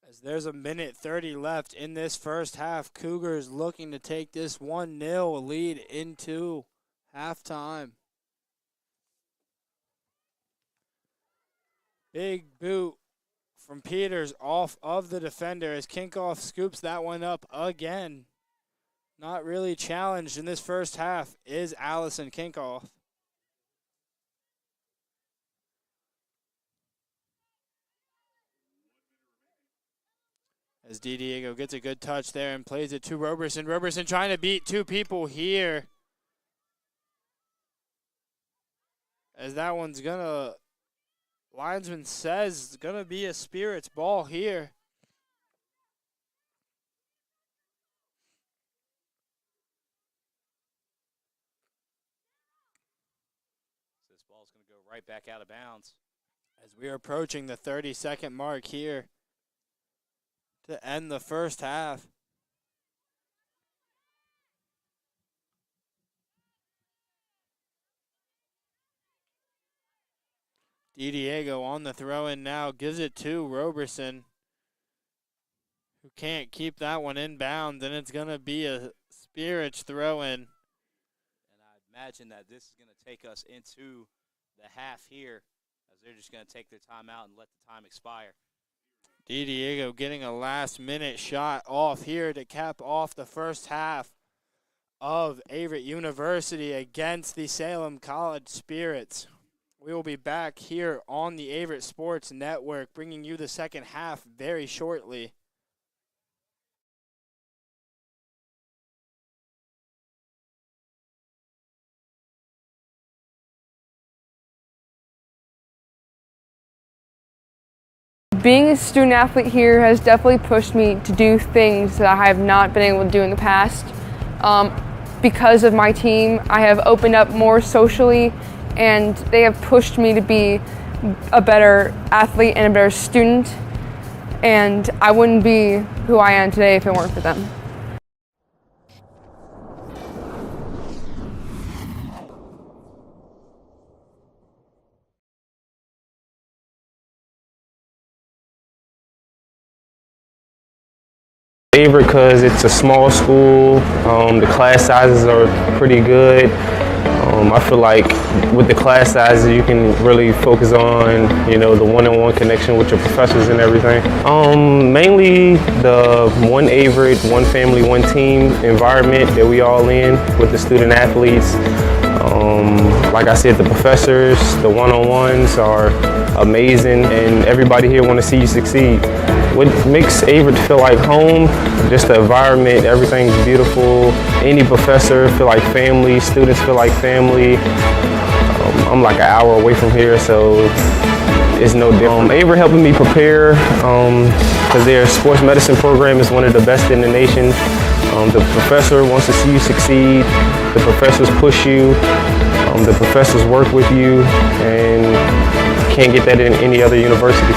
As there's a minute 30 left in this first half, Cougars looking to take this 1-0 lead into halftime. Big boot from Peters off of the defender as Kinkoff scoops that one up again. Not really challenged in this first half is Allison Kinkoff. As De Diego gets a good touch there and plays it to Roberson. Roberson trying to beat two people here. As that one's gonna, linesman says it's gonna be a Spirits ball here. This ball's gonna go right back out of bounds. As we are approaching the 30-second mark here to end the first half. De Diego on the throw-in now, gives it to Roberson, who can't keep that one in bounds, and it's going to be a Spirits throw-in. And I imagine that this is going to take us into the half here, as they're just going to take their time out and let the time expire. De Diego getting a last-minute shot off here to cap off the first half of Averett University against the Salem College Spirits. We will be back here on the Averett Sports Network, bringing you the second half very shortly. Being a student athlete here has definitely pushed me to do things that I have not been able to do in the past. Because of my team, I have opened up more socially, and they have pushed me to be a better athlete and a better student, and I wouldn't be who I am today if it weren't for them. Favorite because it's a small school, the class sizes are pretty good. I feel like with the class sizes you can really focus on, the one-on-one connection with your professors and everything. Mainly the one Averett, one family, one team environment that we all in with the student athletes. Like I said, the professors, the one-on-ones are amazing, and everybody here want to see you succeed. What makes Averett feel like home, just the environment, everything's beautiful. Any professor feel like family, students feel like family. I'm like an hour away from here, so it's no different. Averett helping me prepare because their sports medicine program is one of the best in the nation. The professor wants to see you succeed. The professors push you. The professors work with you, and you can't get that in any other university.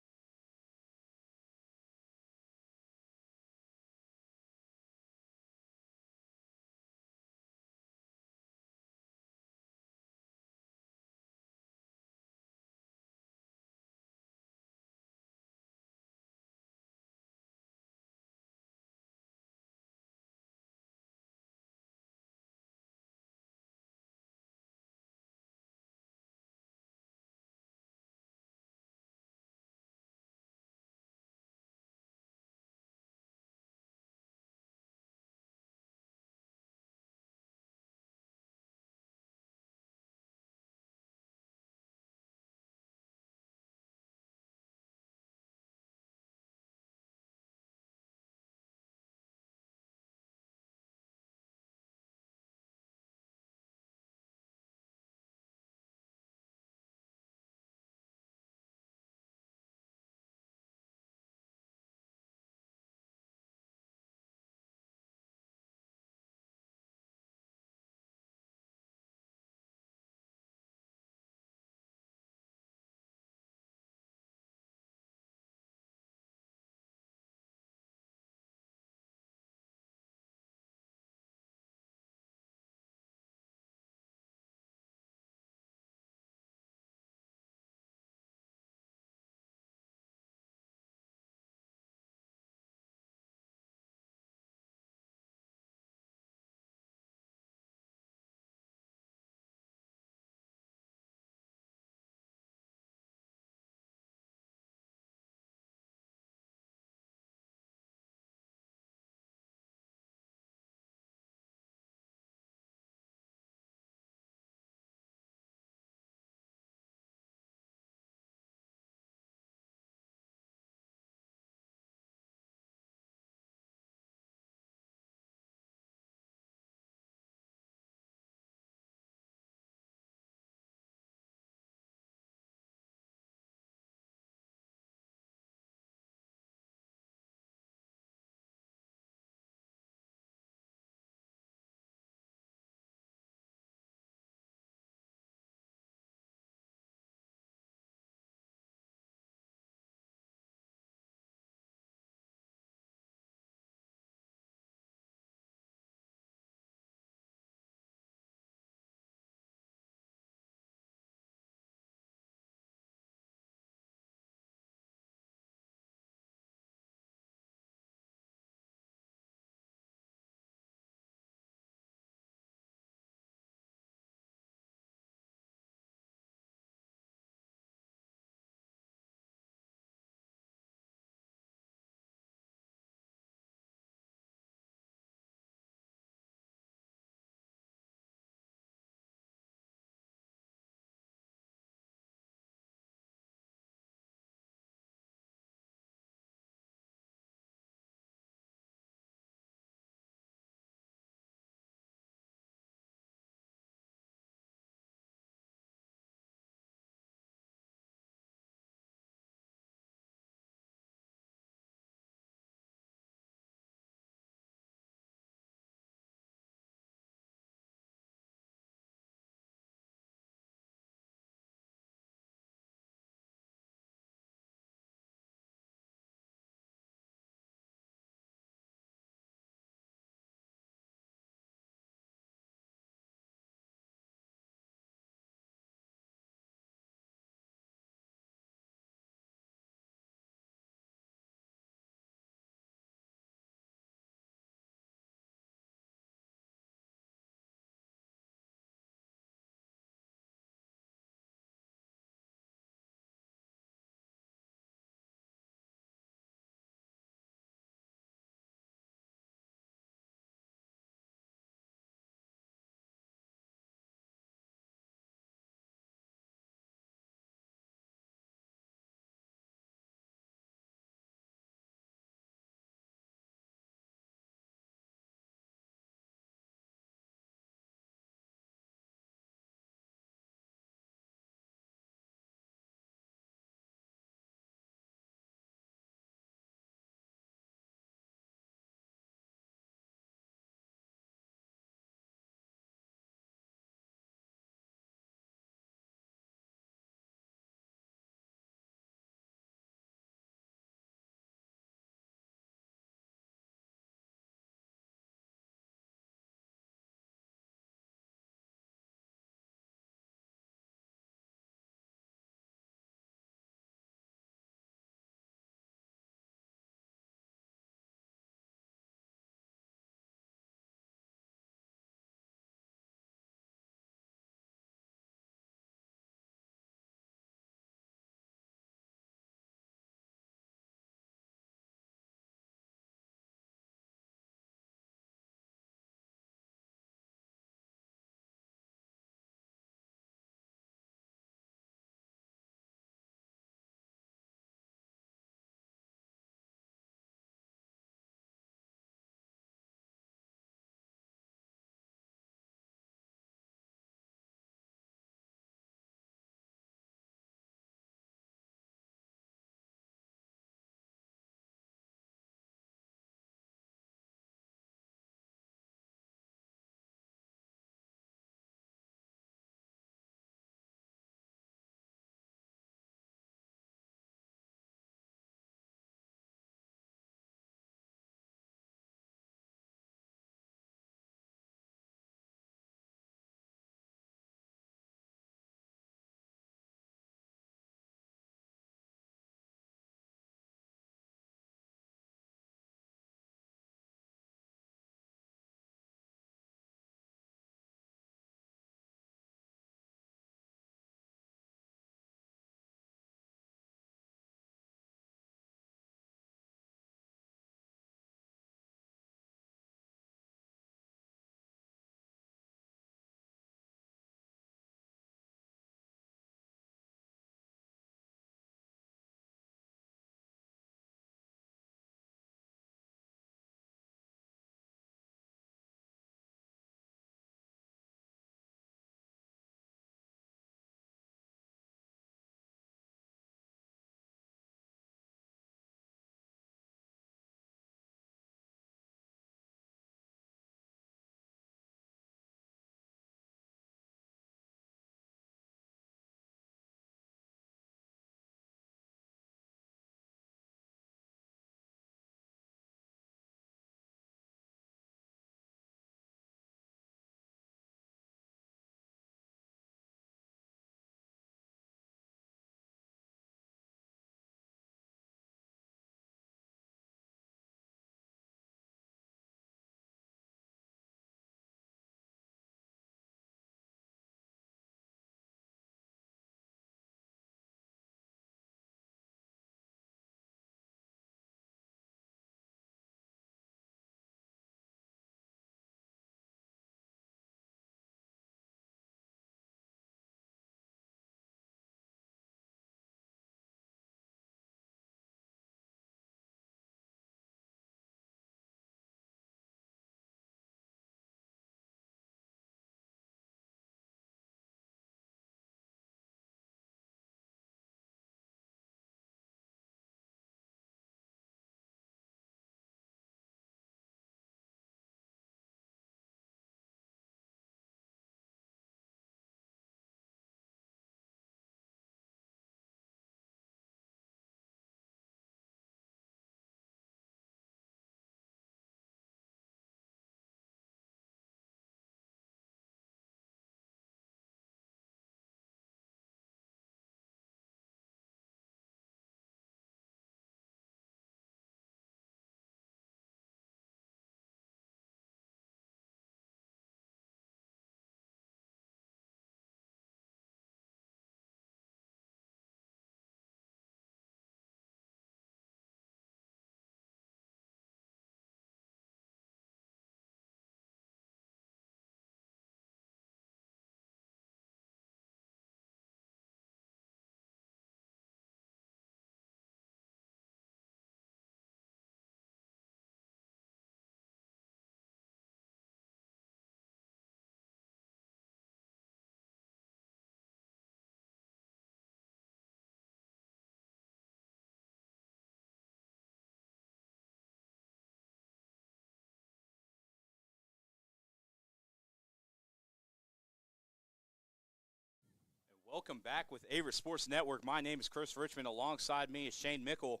Welcome back with Averett Sports Network. My name is Chris Richmond. Alongside me is Shane Mickle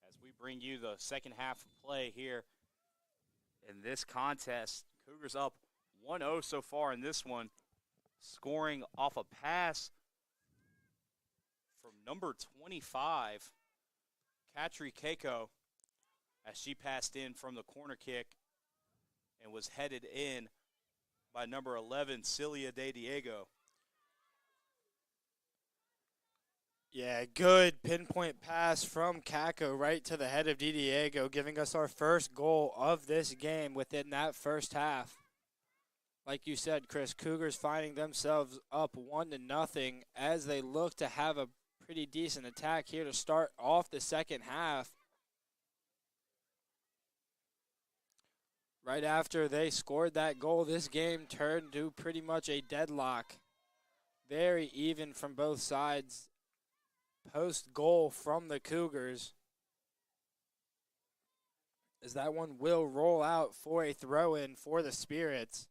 as we bring you the second half of play here in this contest. Cougars up 1-0 so far in this one, scoring off a pass from number 25, Katri Keiko, as she passed in from the corner kick and was headed in by number 11, Celia De Diego. Yeah, good pinpoint pass from Kako right to the head of Di Diego, giving us our first goal of this game within that first half. Like you said, Chris, Cougars finding themselves up 1-0 as they look to have a pretty decent attack here to start off the second half. Right after they scored that goal, this game turned to pretty much a deadlock. Very even from both sides. Post-goal from the Cougars, as that one will roll out for a throw-in for the Spirits.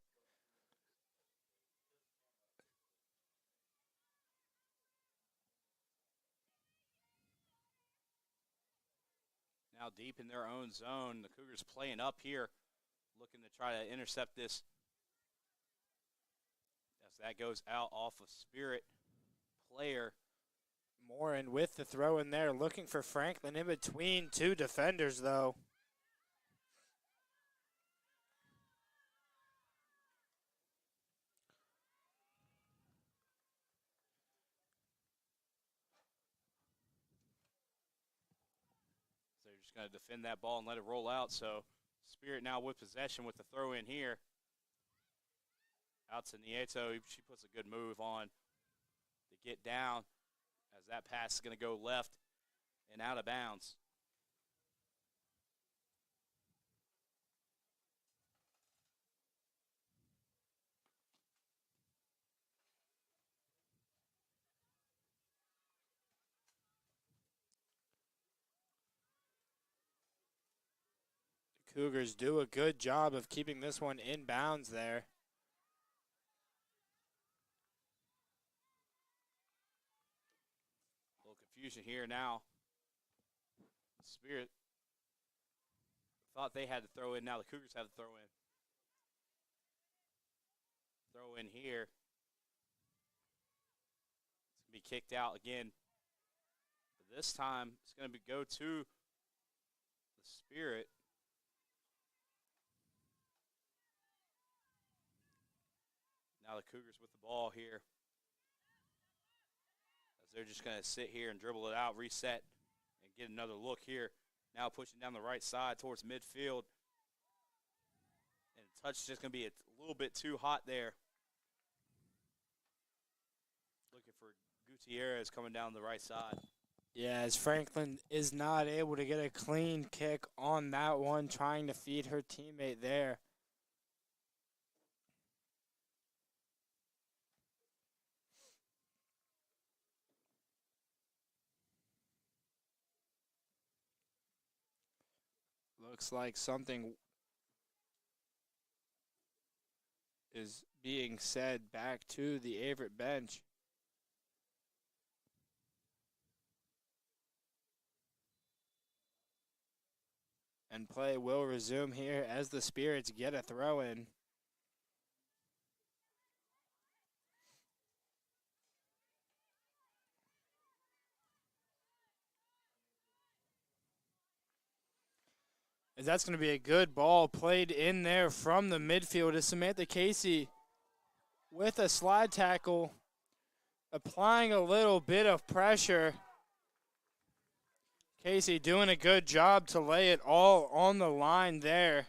Now deep in their own zone, the Cougars playing up here, looking to try to intercept this as that goes out off a Spirit player. Morin with the throw in there, looking for Franklin in between two defenders, though. So they're just going to defend that ball and let it roll out. So Spirit now with possession with the throw in here. Out to Nieto. She puts a good move on to get down, as that pass is going to go left and out of bounds. The Cougars do a good job of keeping this one in bounds there. Confusion here now. Spirit thought they had to throw in. Now the Cougars have to throw in. Throw in here. It's going to be kicked out again. But this time it's going to go to the Spirit. Now the Cougars with the ball here. They're just going to sit here and dribble it out, reset, and get another look here. Now pushing down the right side towards midfield. And the touch is just going to be a little bit too hot there. Looking for Gutierrez coming down the right side. Yeah, as Franklin is not able to get a clean kick on that one, trying to feed her teammate there. Looks like something is being said back to the Averett bench. And play will resume here as the Spirits get a throw in. That's going to be a good ball played in there from the midfield as Samantha Casey with a slide tackle, applying a little bit of pressure. Casey doing a good job to lay it all on the line there.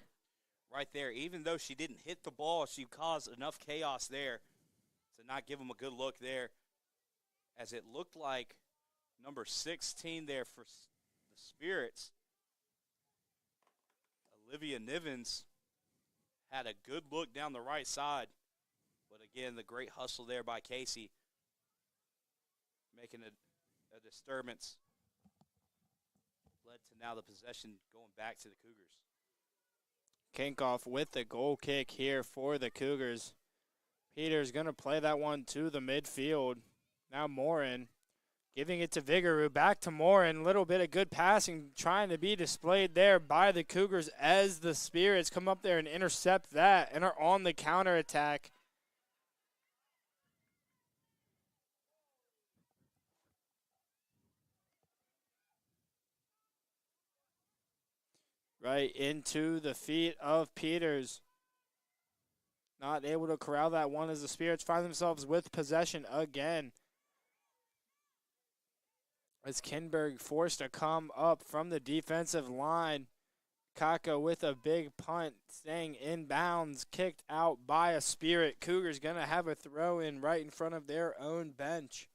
Right there, even though she didn't hit the ball, she caused enough chaos there to not give them a good look there, as it looked like number 16 there for the Spirits, Olivia Nivens, had a good look down the right side. But again, the great hustle there by Casey, making a disturbance, led to now the possession going back to the Cougars. Kinkoff with the goal kick here for the Cougars. Peter's going to play that one to the midfield. Now Morin giving it to Vigorou. Back to Morin. Little bit of good passing trying to be displayed there by the Cougars as the Spirits come up there and intercept that and are on the counterattack. Right into the feet of Peters. Not able to corral that one as the Spirits find themselves with possession again. As Kinberg forced to come up from the defensive line. Kako with a big punt, staying in bounds, kicked out by a Spirit. Cougars going to have a throw in right in front of their own bench.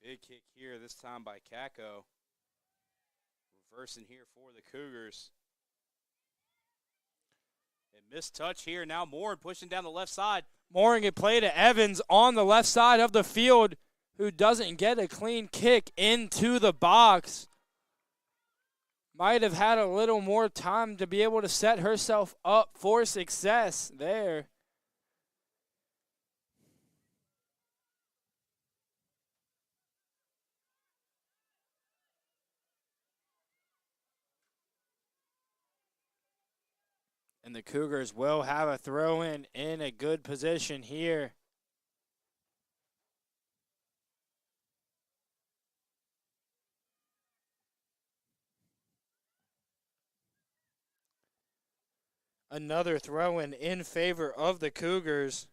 Big kick here, this time by Kako. Reversing here for the Cougars. And missed touch here. Now Morin pushing down the left side. Morin get play to Evans on the left side of the field, who doesn't get a clean kick into the box. Might have had a little more time to be able to set herself up for success there. And the Cougars will have a throw-in in a good position here. Another throw-in in favor of the Cougars.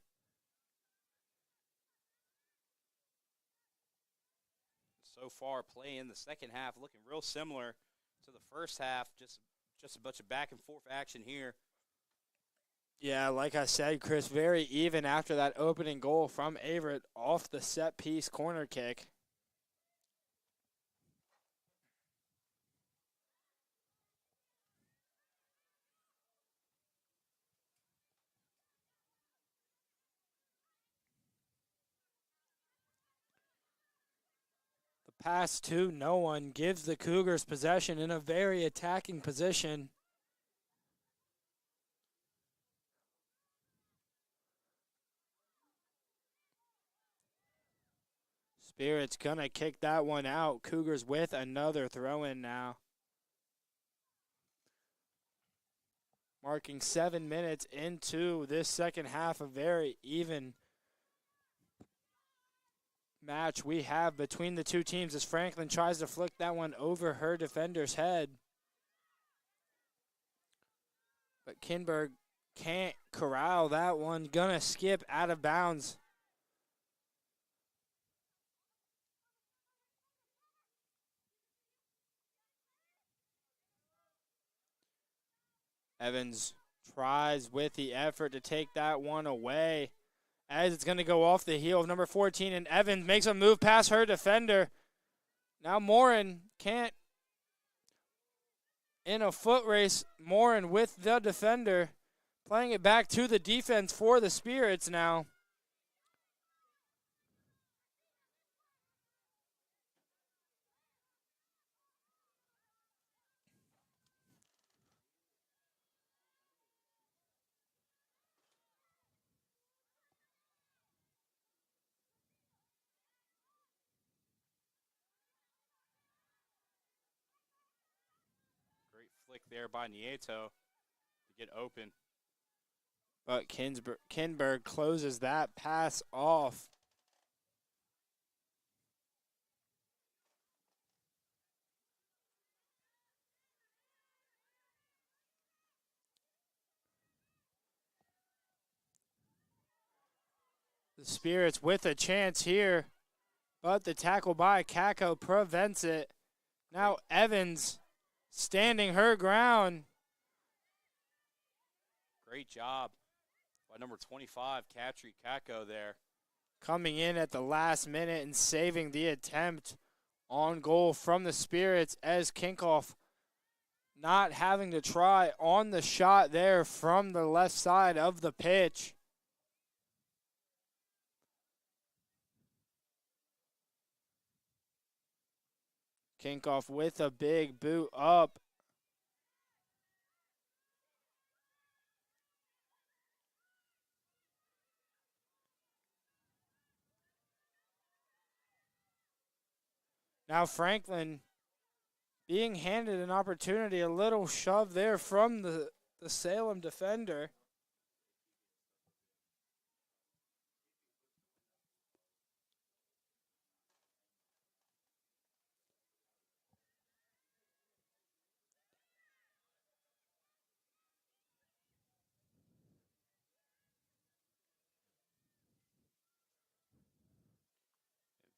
So far, play in the second half looking real similar to the first half. Just a bunch of back and forth action here. Yeah, like I said, Chris, very even after that opening goal from Averett off the set-piece corner kick. The pass to no one gives the Cougars possession in a very attacking position. Spirit's gonna kick that one out. Cougars with another throw-in now. Marking 7 minutes into this second half, a very even match we have between the two teams as Franklin tries to flick that one over her defender's head. But Kinberg can't corral that one. Gonna skip out of bounds. Evans tries with the effort to take that one away as it's going to go off the heel of number 14, and Evans makes a move past her defender. Now Morin can't, in a foot race, Morin with the defender, playing it back to the defense for the Spirits now. Flick there by Nieto to get open. But Kinberg closes that pass off. The Spirits with a chance here, but the tackle by Kako prevents it. Now Evans standing her ground. Great job by number 25, Katri Kako there. Coming in at the last minute and saving the attempt on goal from the Spirits as Kinkoff not having to try on the shot there from the left side of the pitch. Kinkoff with a big boot up. Now Franklin being handed an opportunity, a little shove there from the Salem defender.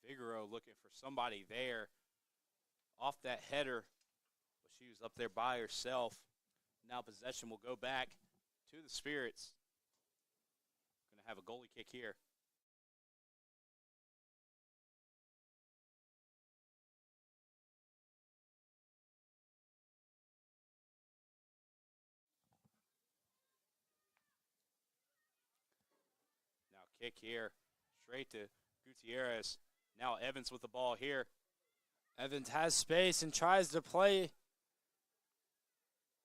Figaro looking for somebody there off that header, but she was up there by herself. Now possession will go back to the Spirits. Going to have a goalie kick here. Now kick here, straight to Gutierrez. Now Evans with the ball here. Evans has space and tries to play.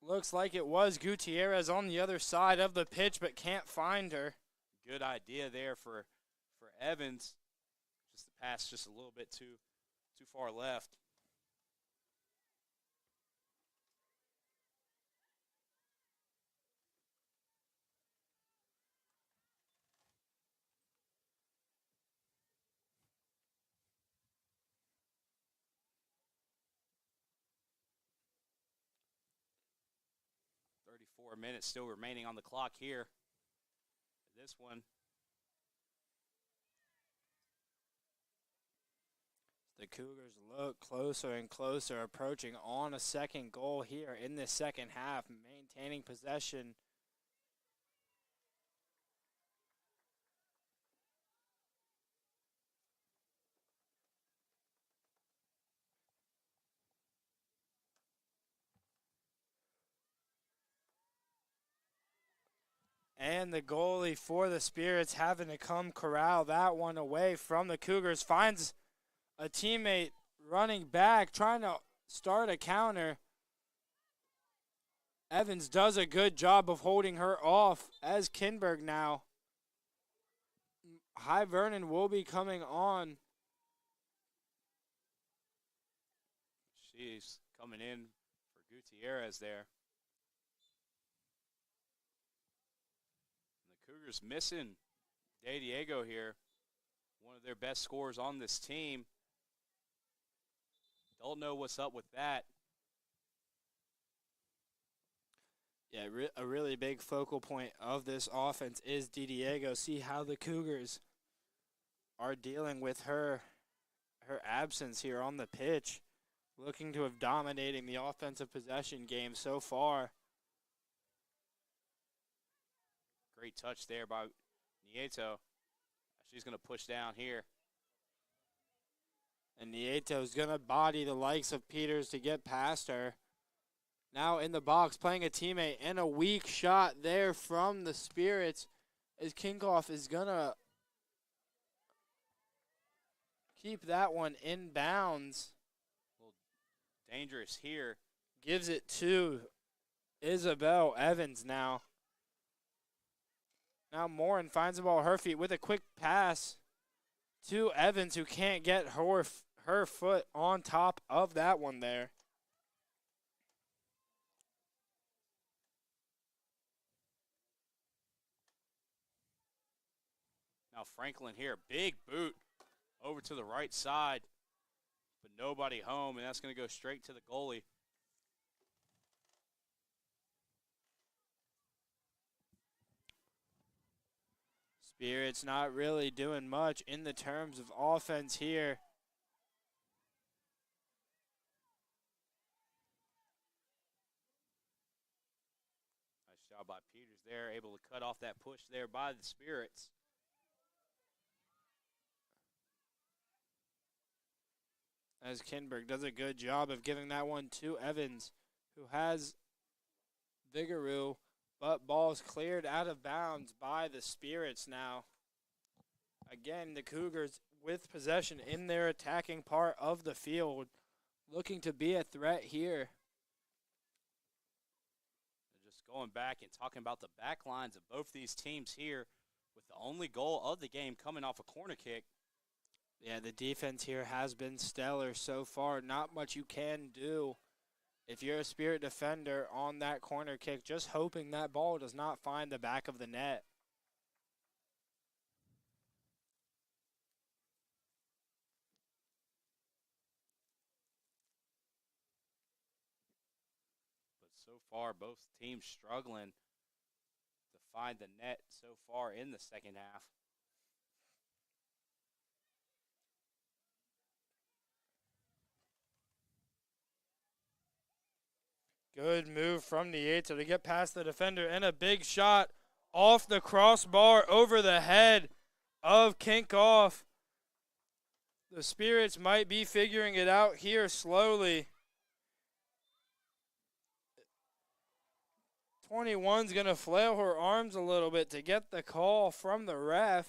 Looks like it was Gutierrez on the other side of the pitch, but can't find her. Good idea there for Evans. Just the pass just a little bit too far left. Minutes still remaining on the clock here. This one. The Cougars look closer and closer, approaching on a second goal here in this second half, maintaining possession. And the goalie for the Spirits having to come corral that one away from the Cougars. Finds a teammate running back, trying to start a counter. Evans does a good job of holding her off as Kinberg now. High Vernon will be coming on. She's coming in for Gutierrez there. Cougars missing De Diego here, one of their best scorers on this team. Don't know what's up with that. Yeah, a really big focal point of this offense is De Diego. See how the Cougars are dealing with her absence here on the pitch, looking to have dominating the offensive possession game so far. Great touch there by Nieto. She's going to push down here. And Nieto's going to body the likes of Peters to get past her. Now in the box, playing a teammate, and a weak shot there from the Spirits as Kinkoff is going to keep that one in bounds. A little dangerous here. Gives it to Isabel Evans now. Now Morin finds the ball at her feet with a quick pass to Evans, who can't get her foot on top of that one there. Now Franklin here, big boot over to the right side, but nobody home, and that's going to go straight to the goalie. Spirits not really doing much in the terms of offense here. Nice job by Peters there, able to cut off that push there by the Spirits. As Kinberg does a good job of giving that one to Evans, who has Vigaroo. But ball's cleared out of bounds by the Spirits now. Again, the Cougars with possession in their attacking part of the field. looking to be a threat here. Just going back and talking about the back lines of both these teams here, with the only goal of the game coming off a corner kick. Yeah, the defense here has been stellar so far. Not much you can do if you're a Spirit defender on that corner kick, just hoping that ball does not find the back of the net. But so far, both teams struggling to find the net so far in the second half. Good move from Nieto to get past the defender, and a big shot off the crossbar over the head of Kinkoff. The Spirits might be figuring it out here slowly. 21's going to flail her arms a little bit to get the call from the ref.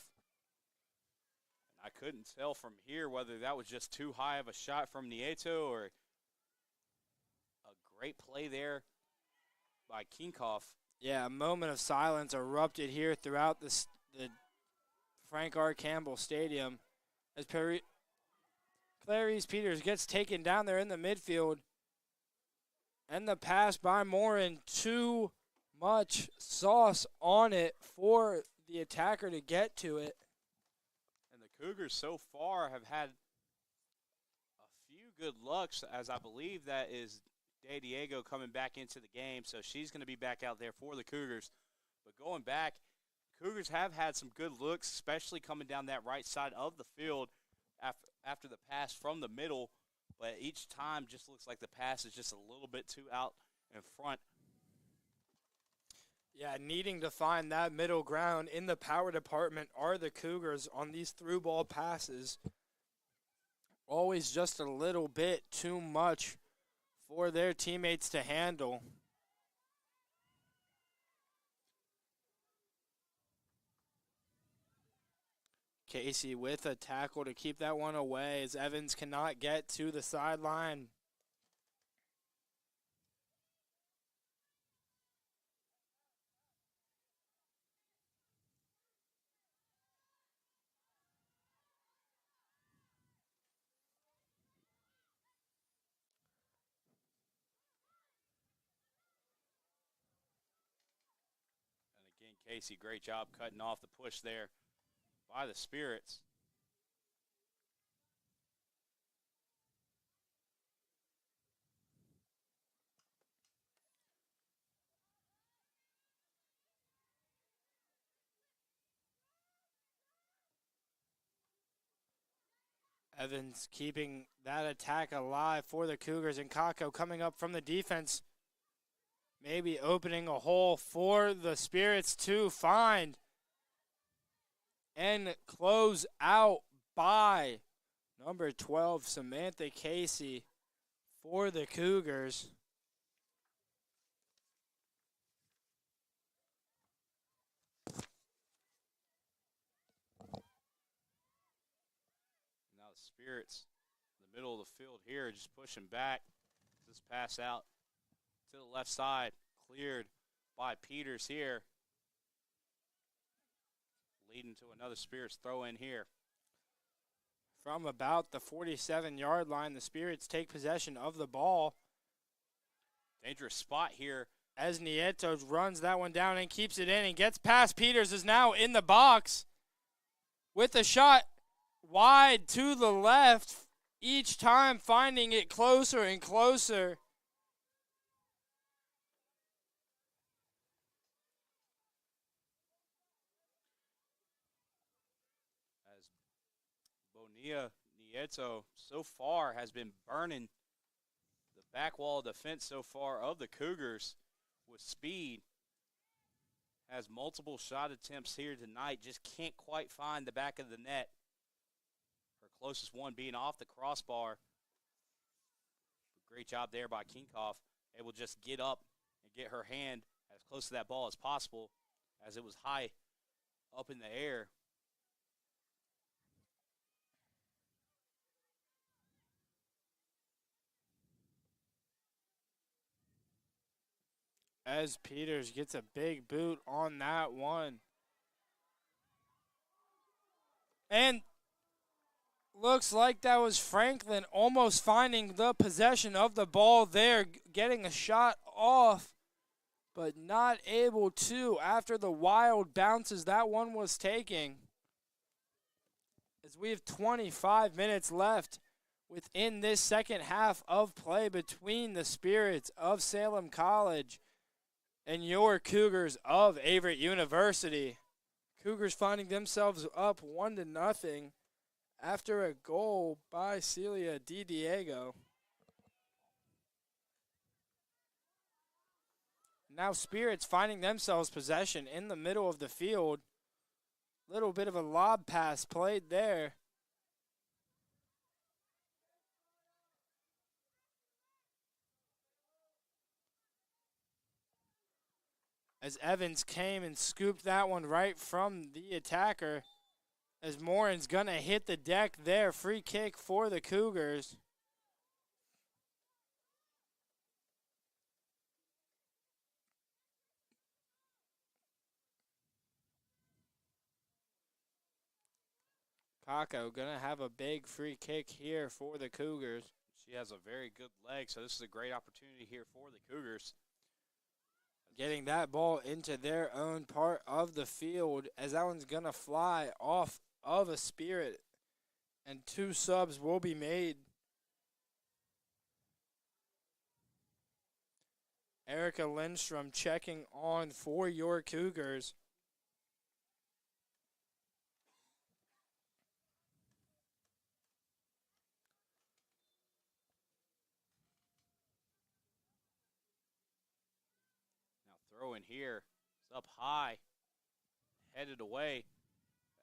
I couldn't tell from here whether that was just too high of a shot from Nieto or great play there by Kinkoff. Yeah, a moment of silence erupted here throughout the Frank R. Campbell Stadium as Clarice Peters gets taken down there in the midfield. And the pass by Morin, too much sauce on it for the attacker to get to it. And the Cougars so far have had a few good looks, as I believe that is De Diego coming back into the game, so she's going to be back out there for the Cougars. But going back, Cougars have had some good looks, especially coming down that right side of the field after the pass from the middle. But each time just looks like the pass is just a little bit too out in front. Yeah, needing to find that middle ground in the power department are the Cougars on these through ball passes. Always just a little bit too much for their teammates to handle. Casey with a tackle to keep that one away as Evans cannot get to the sideline. Casey, great job cutting off the push there by the Spirits. Evans keeping that attack alive for the Cougars, and Kako coming up from the defense. Maybe opening a hole for the Spirits to find and close out by number 12, Samantha Casey, for the Cougars. Now the Spirits in the middle of the field here, just pushing back. This pass out to the left side, cleared by Peters here, leading to another Spirits throw in here. From about the 47-yard line, the Spirits take possession of the ball. Dangerous spot here. As Nieto runs that one down and keeps it in and gets past Peters, is now in the box with a shot wide to the left, each time finding it closer and closer. Bonilla Nieto so far has been burning the back wall defense so far of the Cougars with speed. Has multiple shot attempts here tonight, just can't quite find the back of the net. Her closest one being off the crossbar. Great job there by Kinkoff, able to just get up and get her hand as close to that ball as possible, as it was high up in the air. as Peters gets a big boot on that one. And looks like that was Franklin almost finding the possession of the ball there, getting a shot off, but not able to after the wild bounces that one was taking. As we have 25 minutes left within this second half of play between the Spirits of Salem College and your Cougars of Averett University. Cougars finding themselves up 1-0 after a goal by Celia DiDiego. Now Spirits finding themselves possession in the middle of the field. Little bit of a lob pass played there. As Evans came and scooped that one right from the attacker. As Morin's going to hit the deck there. Free kick for the Cougars. Kako going to have a big free kick here for the Cougars. She has a very good leg, so this is a great opportunity here for the Cougars. Getting that ball into their own part of the field as that one's going to fly off of a Spirit, and 2 subs will be made. Erica Lindstrom checking on for your Cougars. Now throw in here. It's up high. Headed away.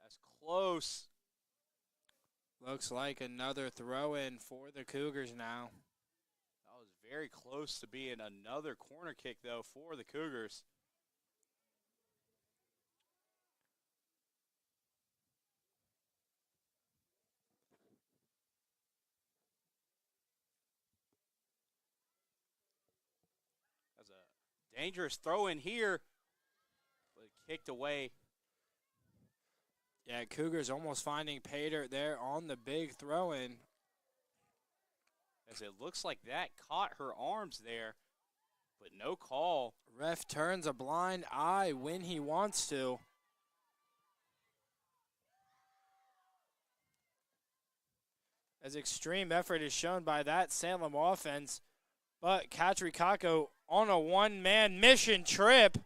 That's close. Looks like another throw-in for the Cougars now. That was very close to being another corner kick, though, for the Cougars. That's a dangerous throw-in here, but kicked away. Yeah, Cougars almost finding Pater there on the big throw-in. As it looks like that caught her arms there, but no call. Ref turns a blind eye when he wants to. As extreme effort is shown by that Salem offense, but Katri Kako on a one-man mission trip.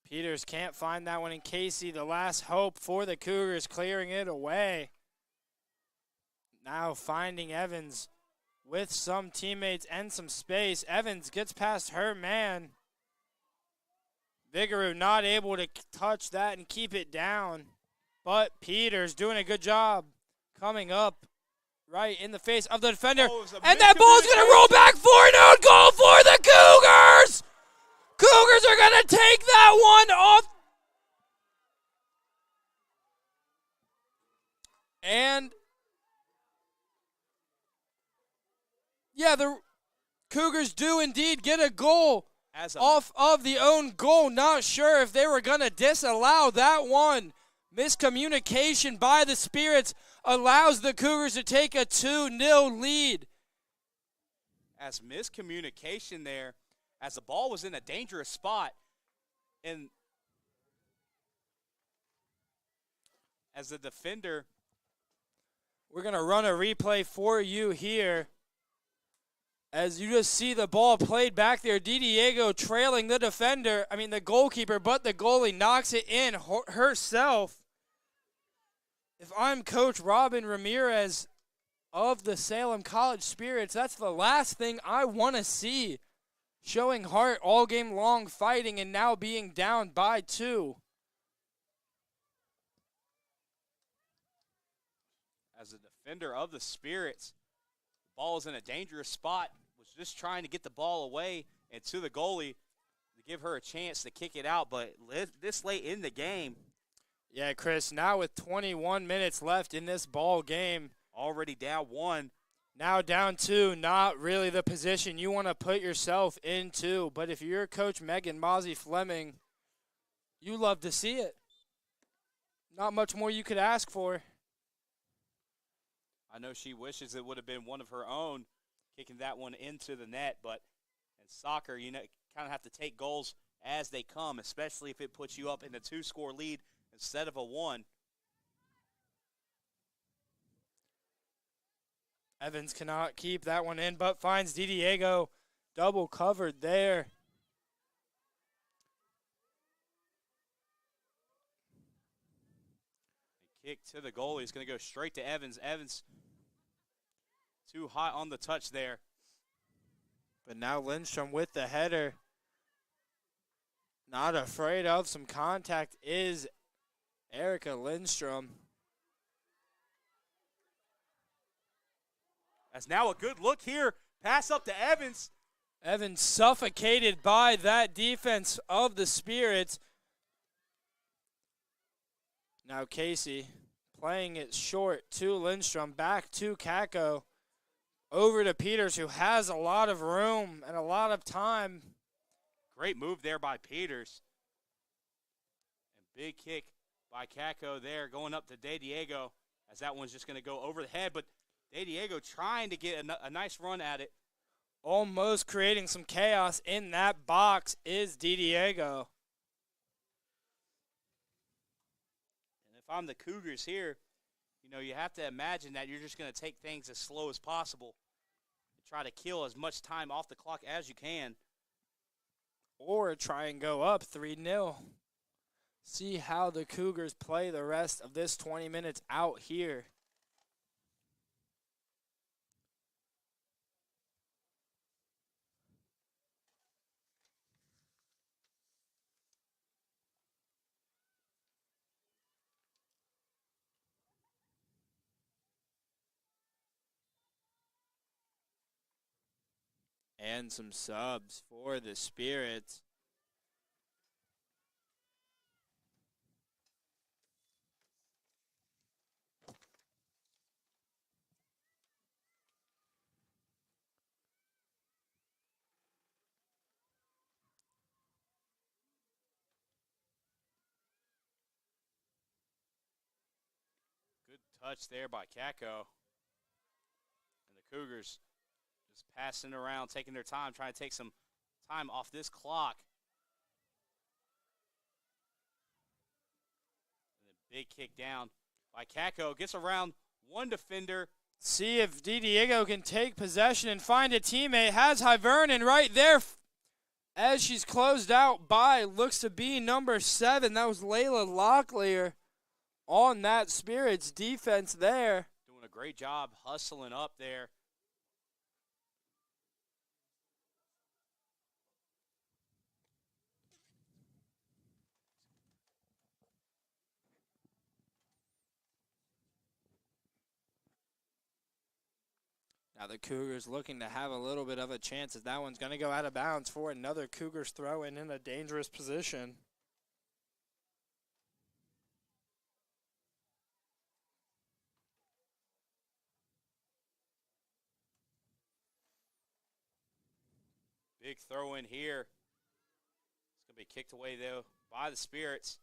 Peters can't find that one in Casey. The last hope for the Cougars, clearing it away. Now finding Evans with some teammates and some space. Evans gets past her man. Vigorou not able to touch that and keep it down. But Peters doing a good job coming up right in the face of the defender. And that ball's going to roll back for an own goal for the Cougars! Cougars are going to take that one off. And, yeah, the Cougars do indeed get a goal off of the own goal. Not sure if they were going to disallow that one. Miscommunication by the Spirits allows the Cougars to take a 2-0 lead. As miscommunication there, as the ball was in a dangerous spot, and as the defender. We're going to run a replay for you here. As you just see the ball played back there, DiDiego trailing the goalkeeper, but the goalie knocks it in herself. If I'm Coach Robin Ramirez of the Salem College Spirits, that's the last thing I want to see. Showing heart all game long, fighting, and now being down by 2. As a defender of the Spirits, the ball is in a dangerous spot, was just trying to get the ball away and to the goalie to give her a chance to kick it out, but this late in the game. Yeah, Chris, now with 21 minutes left in this ball game. Already down 1. Now down 2, not really the position you want to put yourself into. But if you're Coach Megan Mozzie Fleming, you love to see it. Not much more you could ask for. I know she wishes it would have been one of her own kicking that one into the net, but in soccer, you kind of have to take goals as they come, especially if it puts you up in a 2-score lead instead of a 1. Evans cannot keep that one in, but finds DiDiego double covered there. Kick to the goalie. He's going to go straight to Evans. Evans too high on the touch there. But now Lindstrom with the header. Not afraid of some contact is Erica Lindstrom. That's now a good look here. Pass up to Evans. Evans suffocated by that defense of the Spirits. Now Casey playing it short to Lindstrom. Back to Kako. Over to Peters, who has a lot of room and a lot of time. Great move there by Peters. And big kick by Kako there, going up to DiDiego, as that one's just going to go over the head. But DiDiego trying to get a nice run at it. Almost creating some chaos in that box is DiDiego. And if I'm the Cougars here, you have to imagine that you're just going to take things as slow as possible and try to kill as much time off the clock as you can. Or try and go up 3-0. See how the Cougars play the rest of this 20 minutes out here. And some subs for the Spirits. Good touch there by Kako. And the Cougars just passing around, taking their time, trying to take some time off this clock. And then big kick down by Kako. Gets around one defender. See if DiDiego can take possession and find a teammate. Has Hivernon right there as she's closed out by, looks to be number 7. That was Layla Locklear on that Spirits defense there. Doing a great job hustling up there. Now the Cougars looking to have a little bit of a chance as that one's going to go out of bounds for another Cougars throw in a dangerous position. Big throw in here. It's going to be kicked away, though, by the Spirits.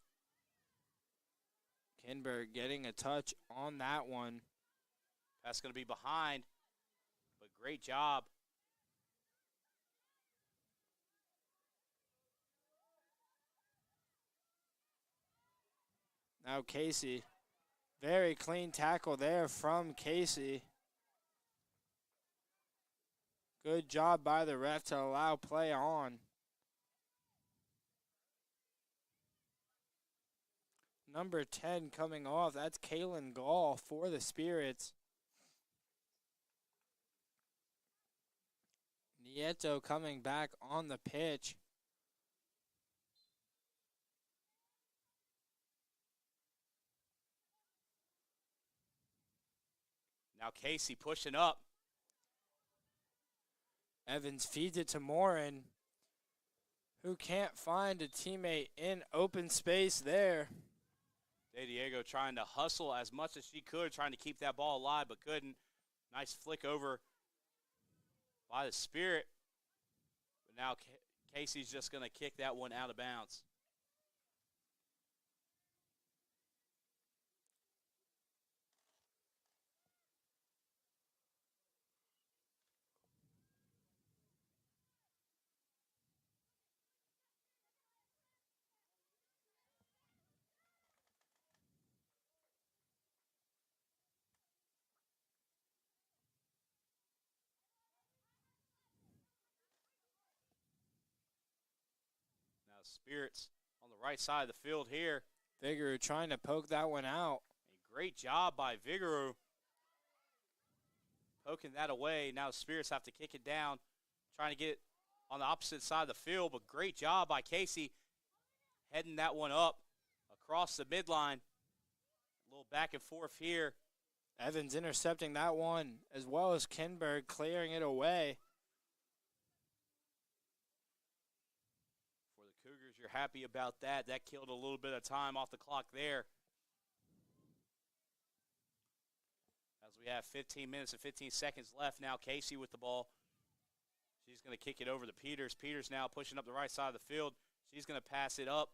Kinberg getting a touch on that one. That's going to be behind, but great job. Now Casey. Very clean tackle there from Casey. Good job by the ref to allow play on. Number 10 coming off. That's Kaylin Gall for the Spirits. Nieto coming back on the pitch. Now Casey pushing up. Evans feeds it to Morin, who can't find a teammate in open space there. DiDiego trying to hustle as much as she could, trying to keep that ball alive, but couldn't. Nice flick over by the Spirit. But now Casey's just going to kick that one out of bounds. Spirits on the right side of the field here. Vigor trying to poke that one out. A great job by Vigor poking that away. Now Spirits have to kick it down, trying to get on the opposite side of the field, but great job by Casey heading that one up across the midline. A little back and forth here. Evans intercepting that one, as well as Kinberg clearing it away. You're happy about that. That killed a little bit of time off the clock there. As we have 15 minutes and 15 seconds left now, Casey with the ball. She's going to kick it over to Peters. Peters now pushing up the right side of the field. She's going to pass it up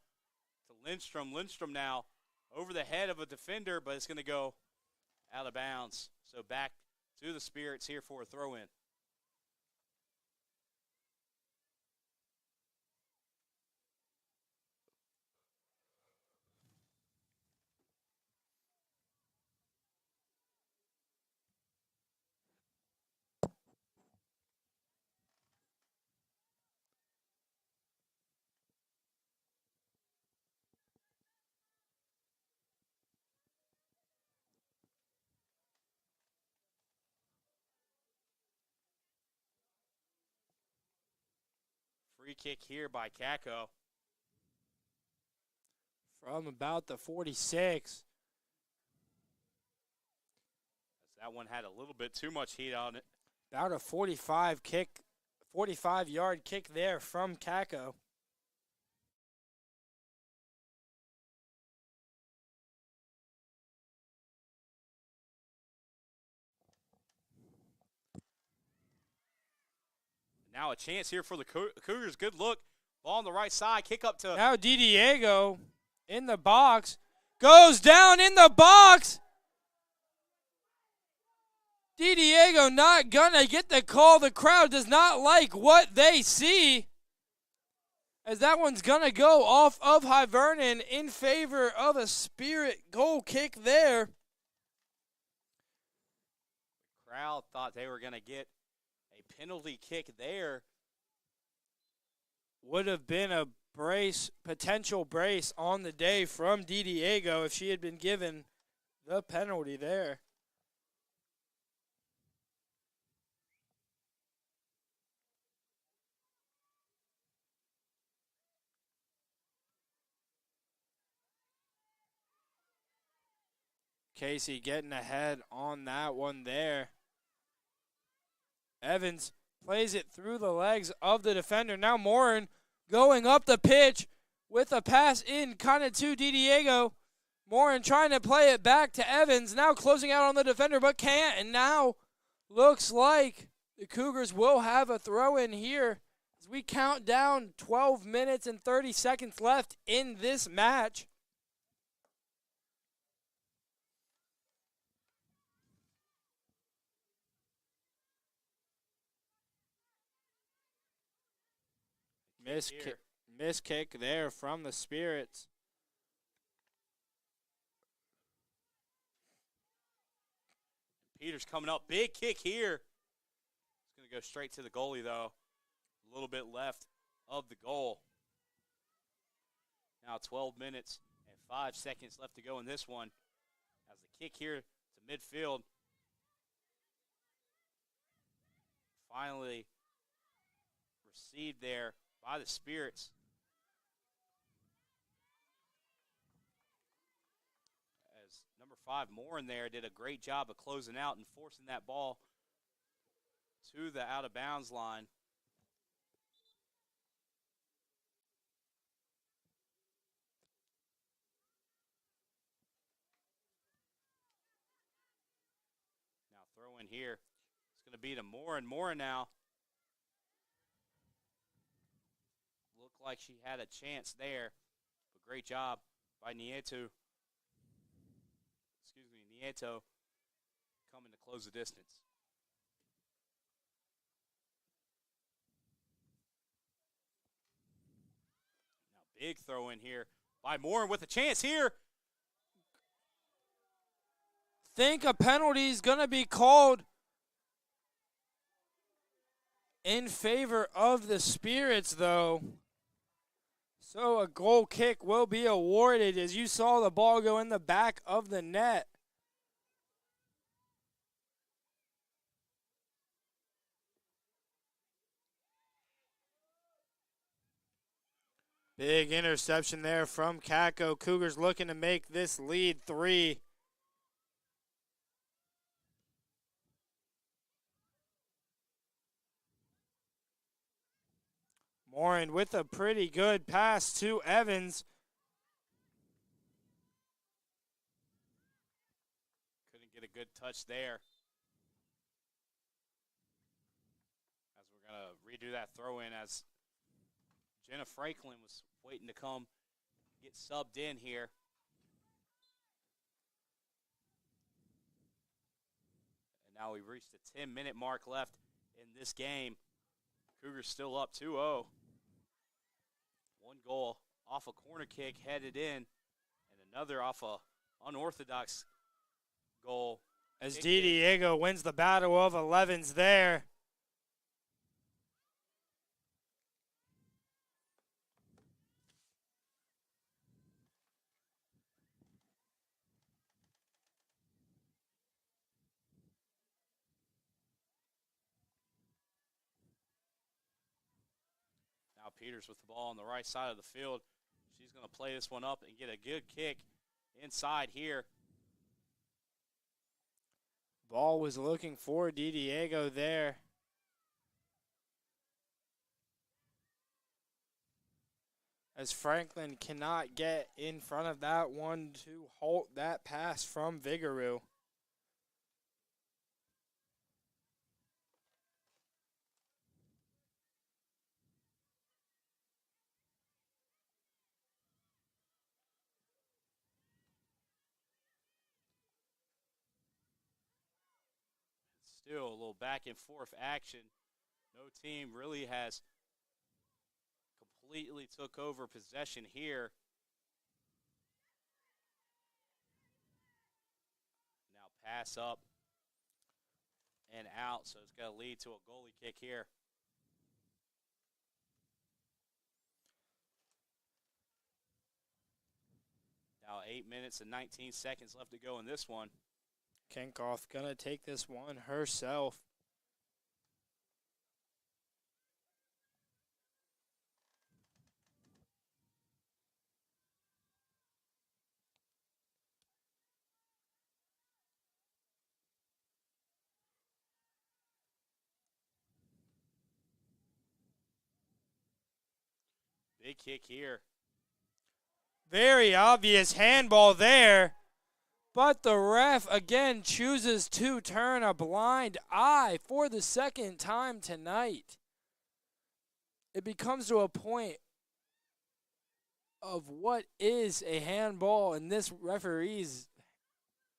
to Lindstrom. Lindstrom now over the head of a defender, but it's going to go out of bounds. So back to the Spirits here for a throw-in. Free kick here by Kako. From about the 46. That one had a little bit too much heat on it. About a 45-yard kick there from Kako. Now a chance here for the Cougars. Good look. Ball on the right side. Kick up to. Now DiDiego in the box. Goes down in the box. DiDiego not gonna get the call. The crowd does not like what they see. As that one's gonna go off of High Vernon in favor of a Spirit goal kick there. The crowd thought they were gonna get a penalty kick there. Would have been a potential brace on the day from DiDiego if she had been given the penalty there. Casey getting ahead on that one there. Evans plays it through the legs of the defender. Now Morin going up the pitch with a pass in kind of to DiDiego. Morin trying to play it back to Evans. Now closing out on the defender but can't. And now looks like the Cougars will have a throw in here as we count down 12 minutes and 30 seconds left in this match. Miss kick there from the Spirits. Peters coming up. Big kick here. It's going to go straight to the goalie, though. A little bit left of the goal. Now 12 minutes and 5 seconds left to go in this one. As the kick here to midfield. Finally received there by the Spirits. As number 5, Morin there, did a great job of closing out and forcing that ball to the out-of-bounds line. Now Throw in here. It's going to be to Moore and Moore now. Looked like she had a chance there, but great job by Nieto. Nieto coming to close the distance. Now big throw in here by Moore with a chance here. Think a penalty is going to be called in favor of the Spirits, though. So a goal kick will be awarded as you saw the ball go in the back of the net. Big interception there from Kako. Cougars looking to make this lead 3. Morin with a pretty good pass to Evans. Couldn't get a good touch there. As we're going to redo that throw in as Jenna Franklin was waiting to come get subbed in here. And now we've reached the 10-minute mark left in this game. Cougars still up 2-0. One goal off a corner kick headed in, and another off a unorthodox goal. As Diego wins the battle of 11s there. Now Peters with the ball on the right side of the field. She's going to play this one up and get a good kick inside here. Ball was looking for Diego there. As Franklin cannot get in front of that one to halt that pass from Vigorou. Still a little back and forth action. No team really has completely took over possession here. Now pass up and out, so it's going to lead to a goalie kick here. Now 8 minutes and 19 seconds left to go in this one. Kenkoff gonna take this one herself. Big kick here. Very obvious handball there. But the ref again chooses to turn a blind eye for the second time tonight. It becomes to a point of what is a handball in this referee's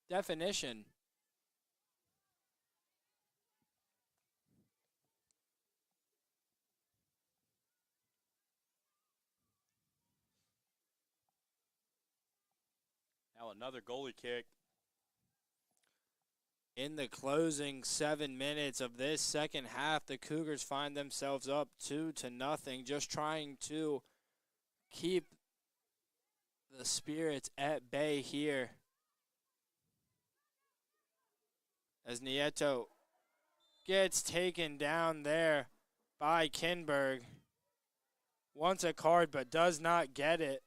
definition. Now another goalie kick. In the closing 7 minutes of this second half, the Cougars find themselves up 2-0, just trying to keep the Spirits at bay here. As Nieto gets taken down there by Kinberg. Wants a card but does not get it.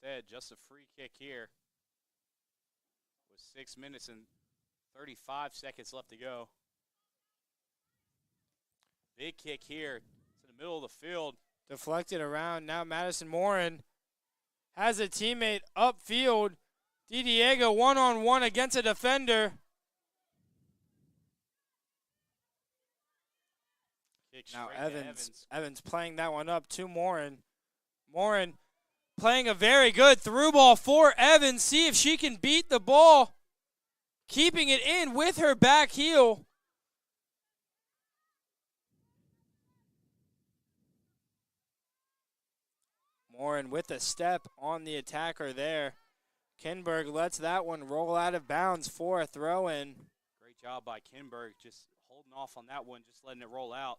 Instead, just a free kick here with 6 minutes and 35 seconds left to go. Big kick here. middle of the field. Deflected around. Now Madison Morin has a teammate upfield. DiDiego one-on-one against a defender. Now Evans playing that one up to Morin. Morin playing a very good through ball for Evans. See if she can beat the ball. Keeping it in with her back heel. Morin with a step on the attacker there. Kinberg lets that one roll out of bounds for a throw-in. Great job by Kinberg, just holding off on that one, just letting it roll out.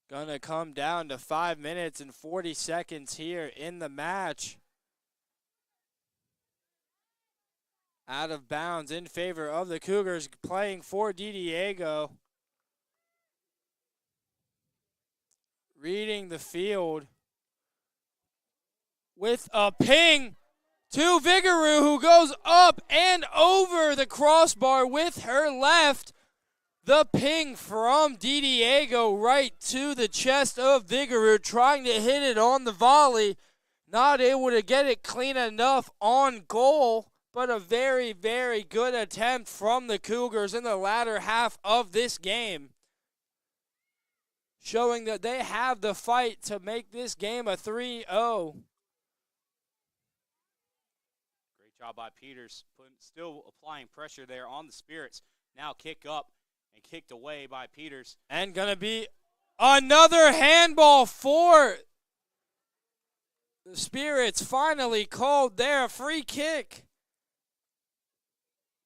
Gonna come down to 5 minutes and 40 seconds here in the match. Out of bounds in favor of the Cougars, playing for DiDiego. Reading the field with a ping to Vigouroux, who goes up and over the crossbar with her left. The ping from DiDiego right to the chest of Vigouroux, trying to hit it on the volley. Not able to get it clean enough on goal, but a very, very good attempt from the Cougars in the latter half of this game, showing that they have the fight to make this game a 3-0. Great job by Peters, still applying pressure there on the Spirits. Now kick up and kicked away by Peters. And going to be another handball for the Spirits. Finally called there, a free kick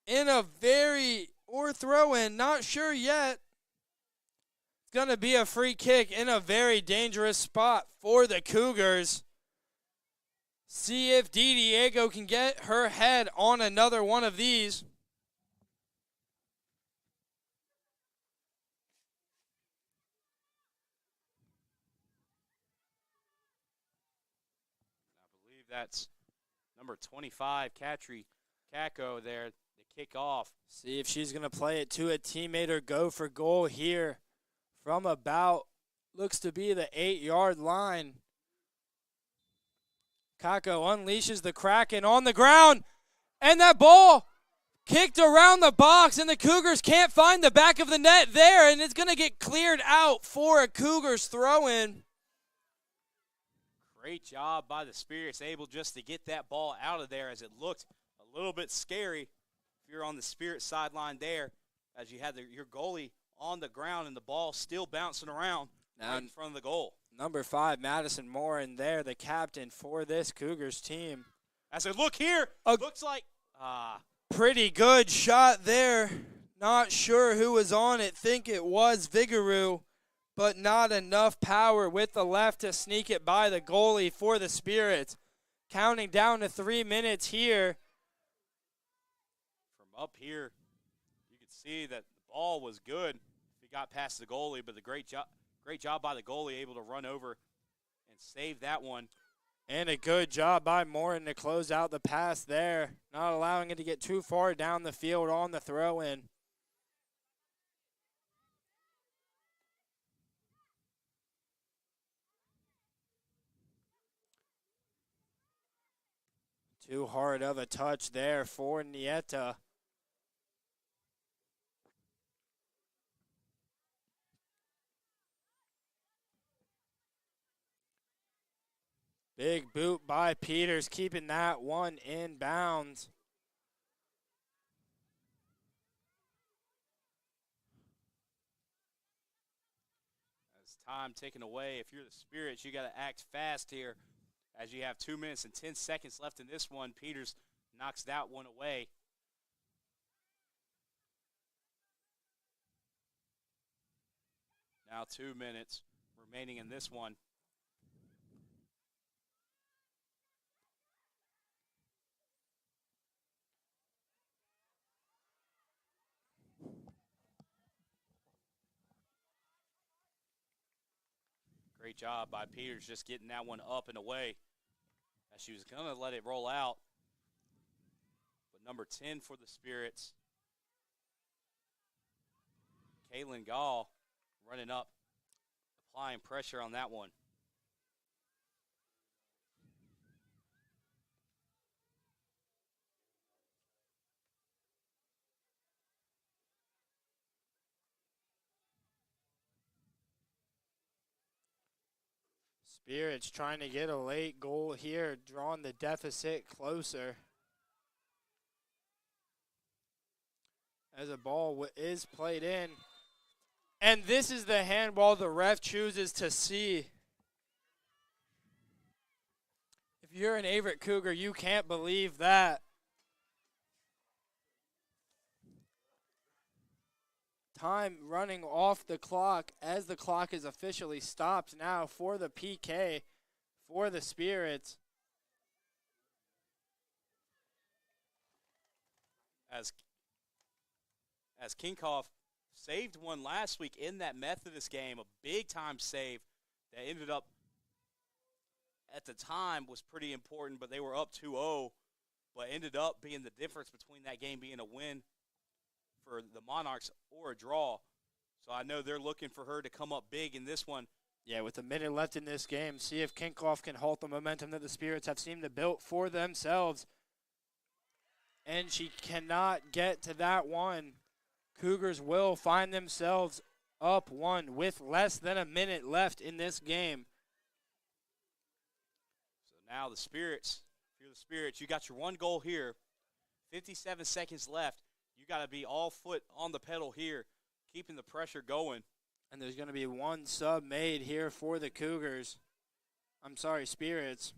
in a or throw-in, not sure yet. It's going to be a free kick in a very dangerous spot for the Cougars. See if DiDiego can get her head on another one of these. I believe that's number 25, Katri Kako there, the kickoff. See if she's going to play it to a teammate or go for goal here from about, looks to be the 8-yard line. Kako unleashes the Kraken on the ground, and that ball kicked around the box, and the Cougars can't find the back of the net there, and it's going to get cleared out for a Cougars throw-in. Great job by the Spirits, able just to get that ball out of there, as it looked a little bit scary if you're on the Spirit sideline there, as you had your goalie on the ground and the ball still bouncing around right in front of the goal. Number 5, Madison Morin there, the captain for this Cougars team. As I look here, looks like pretty good shot there. Not sure who was on it. Think it was Vigouroux, but not enough power with the left to sneak it by the goalie for the Spirits. Counting down to 3 minutes here. From up here, you can see that the ball was good if he got past the goalie, but the great job by the goalie, able to run over and save that one. And a good job by Morin to close out the pass there, not allowing it to get too far down the field on the throw-in. Too hard of a touch there for Nieta. Big boot by Peters, keeping that one in bounds. As time taken away, if you're the Spirits, you got to act fast here, as you have 2 minutes and 10 seconds left in this one. Peters knocks that one away. Now 2 minutes remaining in this one. Great job by Peters just getting that one up and away, as she was going to let it roll out. But number 10 for the Spirits, Kaylin Gall, running up applying pressure on that one. Spirits trying to get a late goal here, drawing the deficit closer. As a ball is played in. And this is the handball the ref chooses to see. If you're an Averett Cougar, you can't believe that. Time running off the clock as the clock is officially stopped now for the PK for the Spirits. As Kinkoff saved one last week in that Methodist game, a big-time save that ended up, at the time, was pretty important, but they were up 2-0, but ended up being the difference between that game being a win for the Monarchs or a draw. So I know they're looking for her to come up big in this one. Yeah, with a minute left in this game, see if Kinkoff can halt the momentum that the Spirits have seemed to build for themselves. And she cannot get to that one. Cougars will find themselves up one with less than a minute left in this game. So now the Spirits, if you're the Spirits, you got your one goal here. 57 seconds left. You got to be all foot on the pedal here, keeping the pressure going. And there's going to be one sub made here for the Cougars. I'm sorry, Spirits.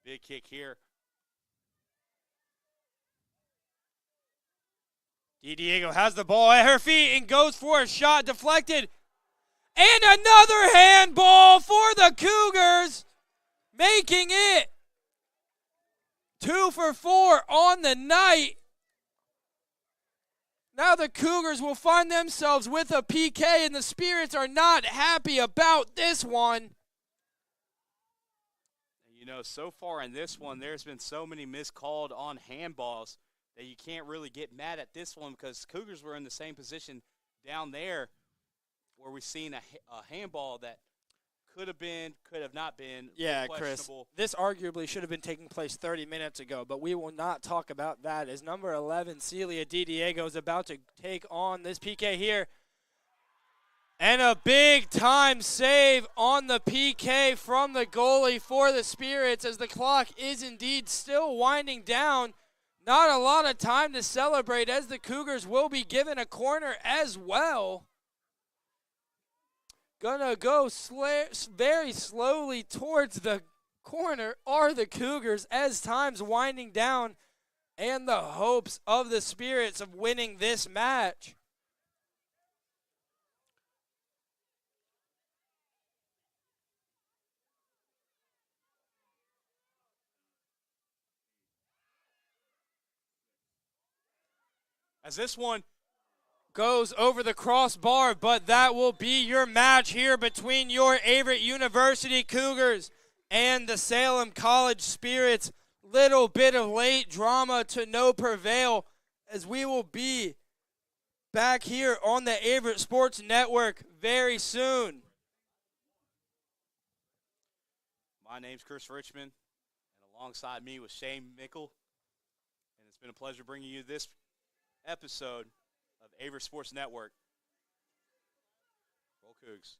Big kick here. Diego has the ball at her feet and goes for a shot deflected. And another handball for the Cougars, making it 2 for 4 on the night. Now the Cougars will find themselves with a PK, and the Spirits are not happy about this one. You know, so far in this one, there's been so many miscalled on handballs that you can't really get mad at this one because Cougars were in the same position down there where we've seen a handball that could have not been. Yeah, Chris, this arguably should have been taking place 30 minutes ago, but we will not talk about that as number 11, Celia Diego, is about to take on this PK here. And a big-time save on the PK from the goalie for the Spirits as the clock is indeed still winding down. Not a lot of time to celebrate as the Cougars will be given a corner as well. Gonna go very slowly towards the corner are the Cougars as time's winding down and the hopes of the Spirits of winning this match. As this one goes over the crossbar, but that will be your match here between your Averett University Cougars and the Salem College Spirits. Little bit of late drama to no prevail as we will be back here on the Averett Sports Network very soon. My name's Chris Richmond, and alongside me was Shane Mickle, and it's been a pleasure bringing you this episode of Averett Sports Network. Roll Cougs.